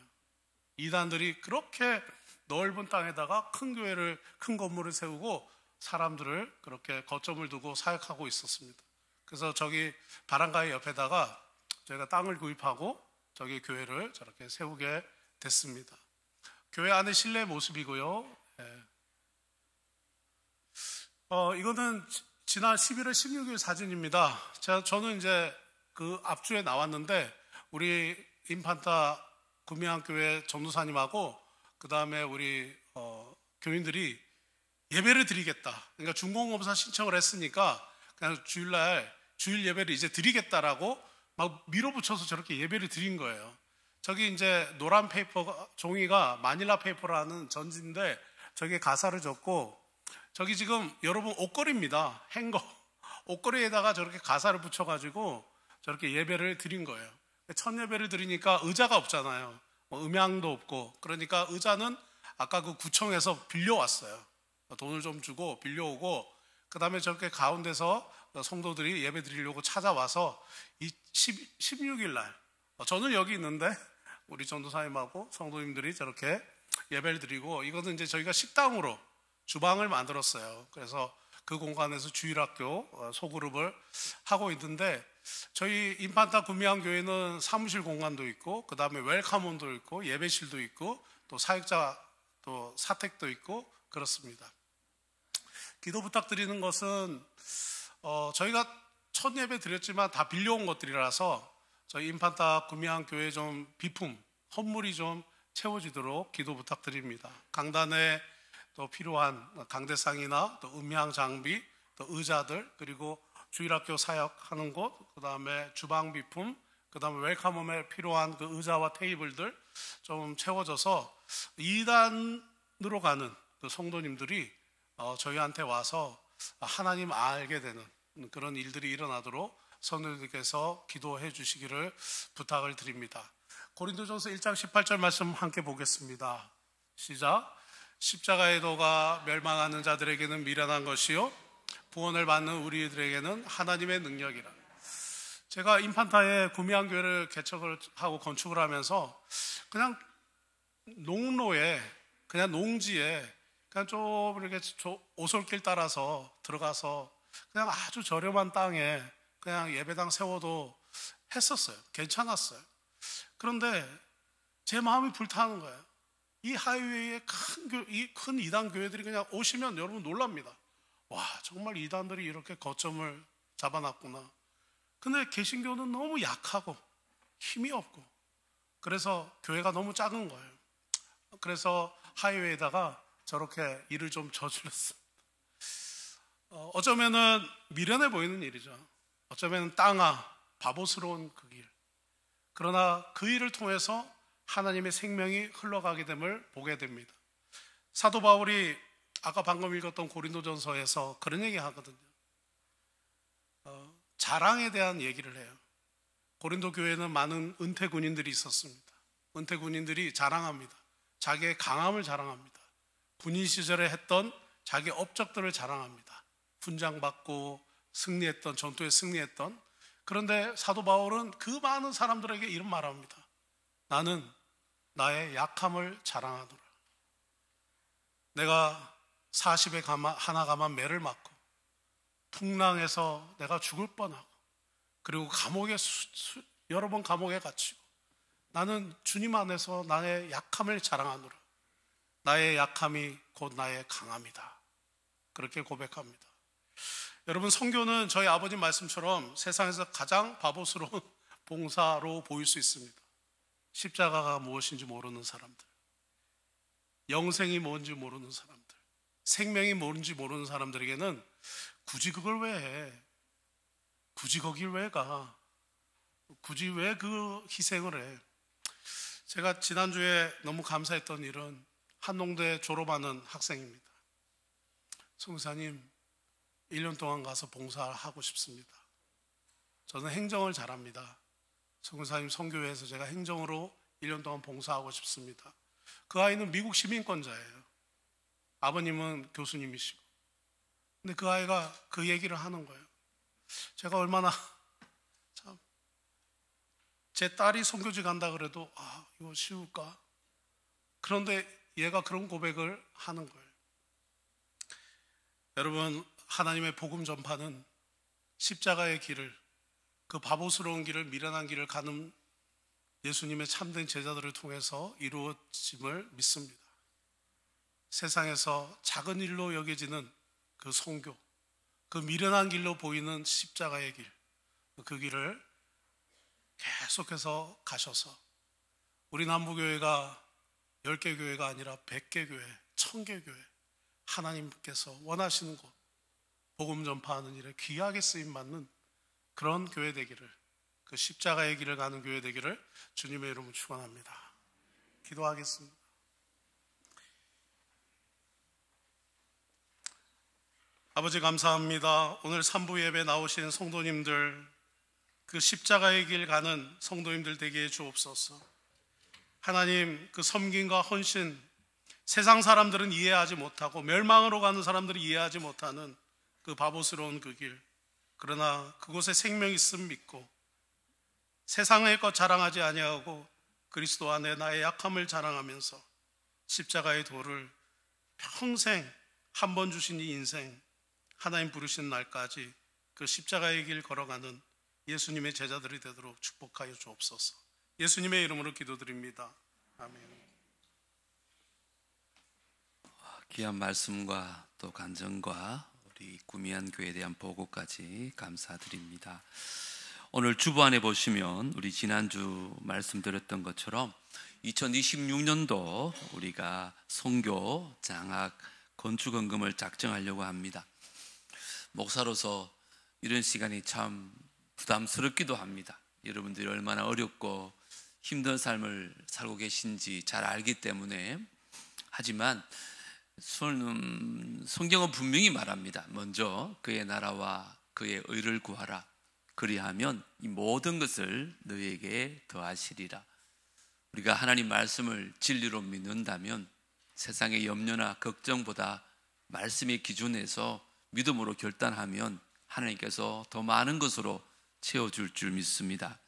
이단들이 그렇게 넓은 땅에다가 큰 교회를, 큰 건물을 세우고 사람들을 그렇게 거점을 두고 사역하고 있었습니다. 그래서 저기 바람가의 옆에다가 저희가 땅을 구입하고 저기 교회를 저렇게 세우게 됐습니다. 교회 안의 실내 모습이고요. 이거는 지난 11월 16일 사진입니다. 저는 이제 그 앞주에 나왔는데 우리 인판타 구미항교회 전도사님하고 그 다음에 우리 교인들이 예배를 드리겠다. 그러니까 중공검사 신청을 했으니까 그냥 주일날 주일 예배를 이제 드리겠다라고 막 밀어붙여서 저렇게 예배를 드린 거예요. 저기 이제 노란 페이퍼 종이가 마닐라 페이퍼라는 전지인데 저기에 가사를 적고 저기 지금 여러분 옷걸이입니다. 행거 옷걸이에다가 저렇게 가사를 붙여가지고 저렇게 예배를 드린 거예요. 첫 예배를 드리니까 의자가 없잖아요. 음향도 없고 그러니까 의자는 아까 그 구청에서 빌려왔어요. 돈을 좀 주고 빌려오고 그 다음에 저렇게 가운데서 성도들이 예배 드리려고 찾아와서 이 16일 날 저는 여기 있는데 우리 전도사님하고 성도님들이 저렇게 예배를 드리고 이거는 이제 저희가 식당으로 주방을 만들었어요. 그래서 그 공간에서 주일학교 소그룹을 하고 있는데 저희 인판타 구미항교회는 사무실 공간도 있고 그 다음에 웰컴홈도 있고 예배실도 있고 또 사역자 또 사택도 있고 그렇습니다. 기도 부탁드리는 것은 저희가 첫 예배 드렸지만 다 빌려온 것들이라서 저희 인판타 구미항교회 좀 비품 헌물이 좀 채워지도록 기도 부탁드립니다. 강단에 또 필요한 강대상이나 또 음향 장비, 또 의자들, 그리고 주일학교 사역하는 곳, 그 다음에 주방 비품, 그 다음에 웰컴홈에 필요한 그 의자와 테이블들 좀 채워져서 2단으로 가는 그 성도님들이 저희한테 와서 하나님 알게 되는 그런 일들이 일어나도록 성도님들께서 기도해 주시기를 부탁을 드립니다. 고린도전서 1장 18절 말씀 함께 보겠습니다. 시작. 십자가의 도가 멸망하는 자들에게는 미련한 것이요 구원을 받는 우리들에게는 하나님의 능력이라. 제가 인판타에 구미항교회를 개척을 하고 건축을 하면서 그냥 농로에 그냥 농지에 그냥 좀 이렇게 오솔길 따라서 들어가서 그냥 아주 저렴한 땅에 그냥 예배당 세워도 했었어요. 괜찮았어요. 그런데 제 마음이 불타는 거예요. 이 하이웨이에 큰 이단 교회들이 그냥 오시면 여러분 놀랍니다. 와, 정말 이단들이 이렇게 거점을 잡아놨구나. 근데 개신교는 너무 약하고 힘이 없고 그래서 교회가 너무 작은 거예요. 그래서 하이웨이에다가 저렇게 일을 좀 저질렀습니다. 어쩌면은 미련해 보이는 일이죠. 어쩌면 땅아 바보스러운 그 길. 그러나 그 일을 통해서 하나님의 생명이 흘러가게 됨을 보게 됩니다. 사도 바울이 아까 방금 읽었던 고린도전서에서 그런 얘기 하거든요. 자랑에 대한 얘기를 해요. 고린도 교회는 많은 은퇴 군인들이 있었습니다. 은퇴 군인들이 자랑합니다. 자기의 강함을 자랑합니다. 군인 시절에 했던 자기 업적들을 자랑합니다. 훈장받고 승리했던, 전투에 승리했던. 그런데 사도 바울은 그 많은 사람들에게 이런 말합니다. 나는 나의 약함을 자랑하노라. 내가 40에 하나 가만 매를 맞고 풍랑에서 내가 죽을 뻔하고 그리고 감옥에 여러 번 감옥에 갇히고 나는 주님 안에서 나의 약함을 자랑하노라. 나의 약함이 곧 나의 강함이다. 그렇게 고백합니다. 여러분, 선교는 저희 아버님 말씀처럼 세상에서 가장 바보스러운 봉사로 보일 수 있습니다. 십자가가 무엇인지 모르는 사람들, 영생이 뭔지 모르는 사람들, 생명이 뭔지 모르는 사람들에게는 굳이 그걸 왜 해? 굳이 거길 왜 가? 굳이 왜 그 희생을 해? 제가 지난주에 너무 감사했던 일은 한농대 졸업하는 학생입니다. 송사님, 1년 동안 가서 봉사하고 싶습니다. 저는 행정을 잘합니다. 성교사님 선교회에서 제가 행정으로 1년 동안 봉사하고 싶습니다. 그 아이는 미국 시민권자예요. 아버님은 교수님이시고. 근데 그 아이가 그 얘기를 하는 거예요. 제가 얼마나 참 제 딸이 선교지 간다 그래도 이거 쉬울까? 그런데 얘가 그런 고백을 하는 거예요. 여러분, 하나님의 복음 전파는 십자가의 길을, 그 바보스러운 길을, 미련한 길을 가는 예수님의 참된 제자들을 통해서 이루어짐을 믿습니다. 세상에서 작은 일로 여겨지는 그 선교, 그 미련한 길로 보이는 십자가의 길, 그 길을 계속해서 가셔서 우리 남부교회가 10개 교회가 아니라 100개 교회, 1000개 교회, 하나님께서 원하시는 곳, 복음 전파하는 일에 귀하게 쓰임받는 그런 교회 되기를, 그 십자가의 길을 가는 교회 되기를 주님의 이름으로 축원합니다. 기도하겠습니다. 아버지 감사합니다. 오늘 3부 예배 나오신 성도님들, 그 십자가의 길 가는 성도님들 되게 해 주옵소서. 하나님, 그 섬김과 헌신, 세상 사람들은 이해하지 못하고 멸망으로 가는 사람들이 이해하지 못하는 그 바보스러운 그 길, 그러나 그곳에 생명이 있음 믿고 세상의 것 자랑하지 아니하고 그리스도 안에 나의 약함을 자랑하면서 십자가의 도를 평생 한 번 주신 이 인생, 하나님 부르신 날까지 그 십자가의 길 걸어가는 예수님의 제자들이 되도록 축복하여 주옵소서. 예수님의 이름으로 기도드립니다. 아멘. 귀한 말씀과 또 간증과 우리 구미한 교회에 대한 보고까지 감사드립니다. 오늘 주보안에 보시면 우리 지난주 말씀드렸던 것처럼 2026년도 우리가 선교 장학 건축헌금을 작정하려고 합니다. 목사로서 이런 시간이 참 부담스럽기도 합니다. 여러분들이 얼마나 어렵고 힘든 삶을 살고 계신지 잘 알기 때문에. 하지만 성경은 분명히 말합니다. 먼저 그의 나라와 그의 의를 구하라. 그리하면 이 모든 것을 너희에게 더하시리라. 우리가 하나님 말씀을 진리로 믿는다면 세상의 염려나 걱정보다 말씀의 기준에서 믿음으로 결단하면 하나님께서 더 많은 것으로 채워줄 줄 믿습니다.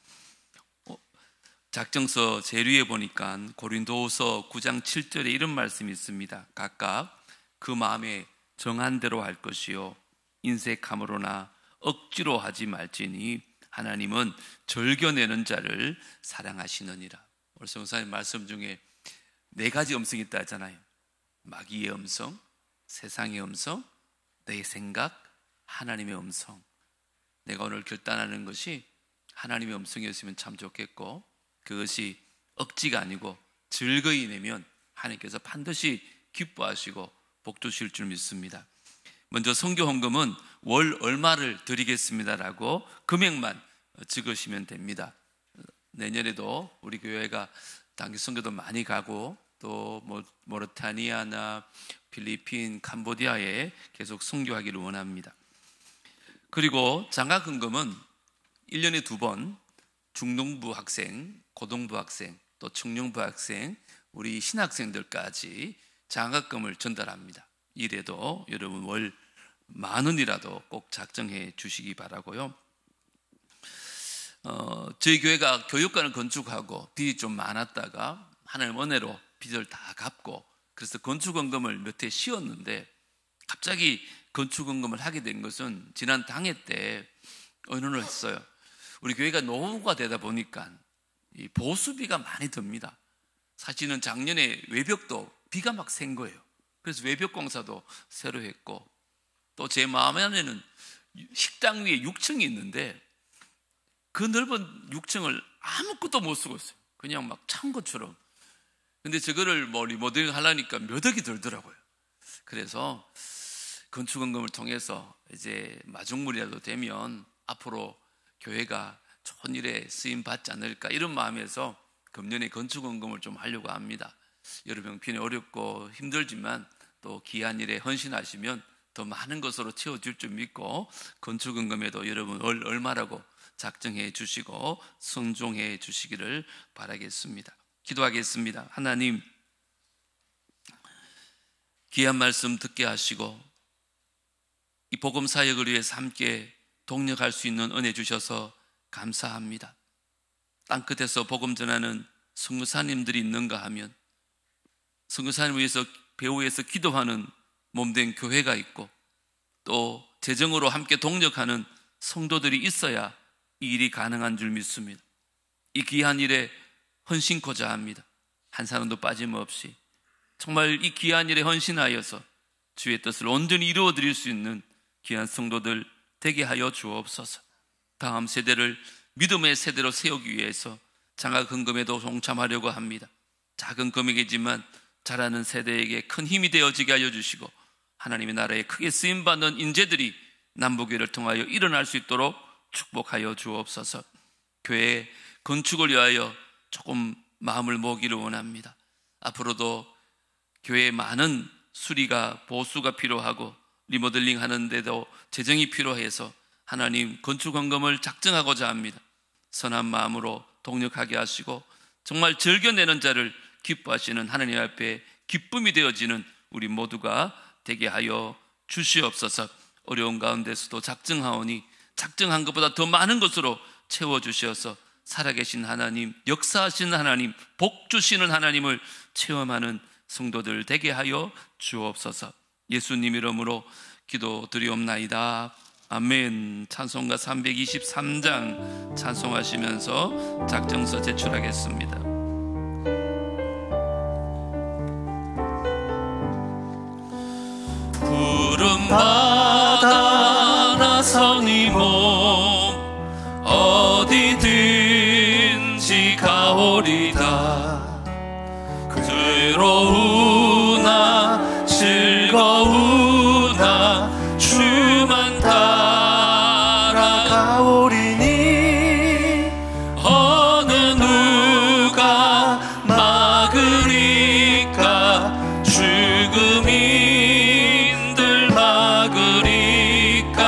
작정서 제류에 보니까 고린도후서 9장 7절에 이런 말씀이 있습니다. 각각 그 마음에 정한 대로 할 것이요 인색함으로나 억지로 하지 말지니 하나님은 절겨내는 자를 사랑하시느니라. 오늘 성사님 말씀 중에 4가지 음성이 있다 하잖아요. 마귀의 음성, 세상의 음성, 내 생각, 하나님의 음성. 내가 오늘 결단하는 것이 하나님의 음성이었으면 참 좋겠고, 그것이 억지가 아니고 즐거이 내면 하나님께서 반드시 기뻐하시고 복 주실 줄 믿습니다. 먼저 선교헌금은 월 얼마를 드리겠습니다라고 금액만 적으시면 됩니다. 내년에도 우리 교회가 단기 선교도 많이 가고 또 모리타니아나 필리핀, 캄보디아에 계속 선교하기를 원합니다. 그리고 장학헌금은 1년에 2번 중등부 학생, 고등부 학생, 또 청년부 학생, 우리 신학생들까지 장학금을 전달합니다. 이래도 여러분 월 10,000원이라도 꼭 작정해 주시기 바라고요. 저희 교회가 교육관을 건축하고 빚이 좀 많았다가 하나님 은혜로 빚을 다 갚고, 그래서 건축헌금을 몇 해 쉬었는데 갑자기 건축헌금을 하게 된 것은 지난 당회 때 의논을 했어요. 우리 교회가 노후가 되다 보니까 이 보수비가 많이 듭니다. 사실은 작년에 외벽도 비가 막 샌 거예요. 그래서 외벽 공사도 새로 했고, 또 제 마음 안에는 식당 위에 6층이 있는데 그 넓은 6층을 아무것도 못 쓰고 있어요. 그냥 막 창고처럼. 근데 저거를 리모델링 하려니까 몇 억이 들더라고요. 그래서 건축헌금을 통해서 이제 마중물이라도 되면 앞으로 교회가 좋은 일에 쓰임 받지 않을까, 이런 마음에서 금년에 건축헌금을 좀 하려고 합니다. 여러분 형편이 어렵고 힘들지만 또 귀한 일에 헌신하시면 더 많은 것으로 채워줄 줄 믿고 건축헌금에도 여러분 얼마라고 작정해 주시고 순종해 주시기를 바라겠습니다. 기도하겠습니다. 하나님, 귀한 말씀 듣게 하시고 이 복음 사역을 위해서 함께 동력할 수 있는 은혜 주셔서 감사합니다. 땅끝에서 복음 전하는 선교사님들이 있는가 하면 선교사님을 위해서 배후에서 기도하는 몸된 교회가 있고 또 재정으로 함께 동력하는 성도들이 있어야 이 일이 가능한 줄 믿습니다. 이 귀한 일에 헌신코자 합니다. 한 사람도 빠짐없이 정말 이 귀한 일에 헌신하여서 주의 뜻을 온전히 이루어 드릴 수 있는 귀한 성도들 되게 하여 주옵소서. 다음 세대를 믿음의 세대로 세우기 위해서 장학헌금에도 동참하려고 합니다. 작은 금액이지만 자라는 세대에게 큰 힘이 되어지게 하여 주시고 하나님의 나라에 크게 쓰임받는 인재들이 남북교회를 통하여 일어날 수 있도록 축복하여 주옵소서. 교회 건축을 위하여 조금 마음을 모으기를 원합니다. 앞으로도 교회에 많은 수리가 보수가 필요하고 리모델링 하는데도 재정이 필요해서 하나님 건축헌금을 작정하고자 합니다. 선한 마음으로 동력하게 하시고 정말 즐겨내는 자를 기뻐하시는 하나님 앞에 기쁨이 되어지는 우리 모두가 되게 하여 주시옵소서. 어려운 가운데서도 작정하오니 작정한 것보다 더 많은 것으로 채워주셔서 살아계신 하나님, 역사하시는 하나님, 복 주시는 하나님을 체험하는 성도들 되게 하여 주옵소서. 예수님 이름으로 기도드리옵나이다. 아멘. 찬송가 323장 찬송하시면서 작정서 제출하겠습니다. 푸른 바다 나서니 몸 어디든지 가오리다. 괴로우나 즐거우나 주만 따라가오리니 어느 누가 막으리까. 죽음인들 막으리까.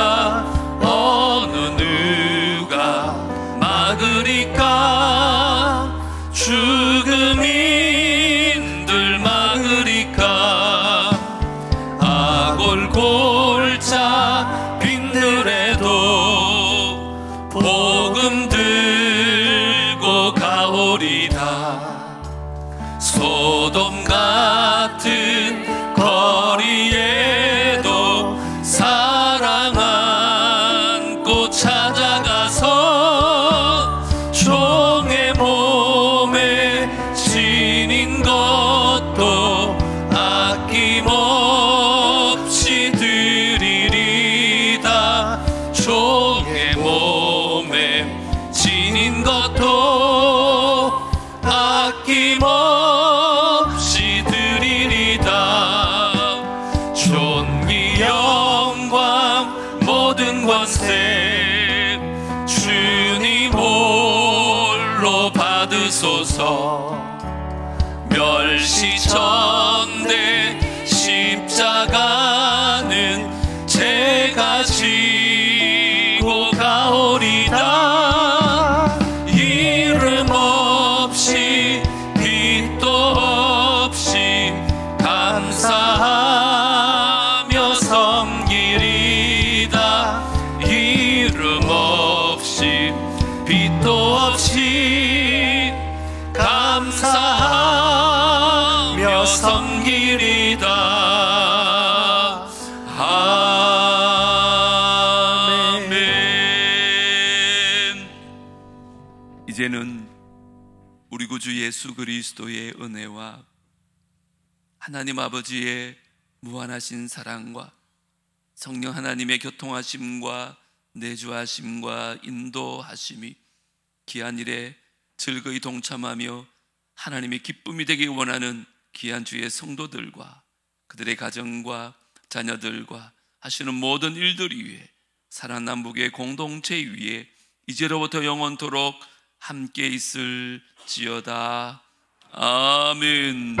어느 누가 막으리까. 죽음인들 막으리까. 아골골자 빈들에도 복음 들고 가오리다. 소돔 같은 거리에도 사랑 안고 찾아가서 종의 몸에 지닌 것도 아낌없이 드리리다. 종의 몸에 지닌 것도 아낌없이 드리리다. 존귀 영광 모든 권세 주님 홀로 받으소서. 멸시천대 십자가는 제가 지고 가오리다. 이름 없이 빛도 없이 감사하며 섬기리다. 이름 없이 빛도 없이 감사하며 섬기리다. 아멘. 이제는 우리 구주 예수 그리스도의 은혜와 하나님 아버지의 무한하신 사랑과 성령 하나님의 교통하심과 내주하심과 인도하심이 귀한 일에 즐거이 동참하며 하나님의 기쁨이 되길 원하는 귀한 주의 성도들과 그들의 가정과 자녀들과 하시는 모든 일들 위에 살아남북의 공동체 위에 이제로부터 영원토록 함께 있을지어다. 아멘.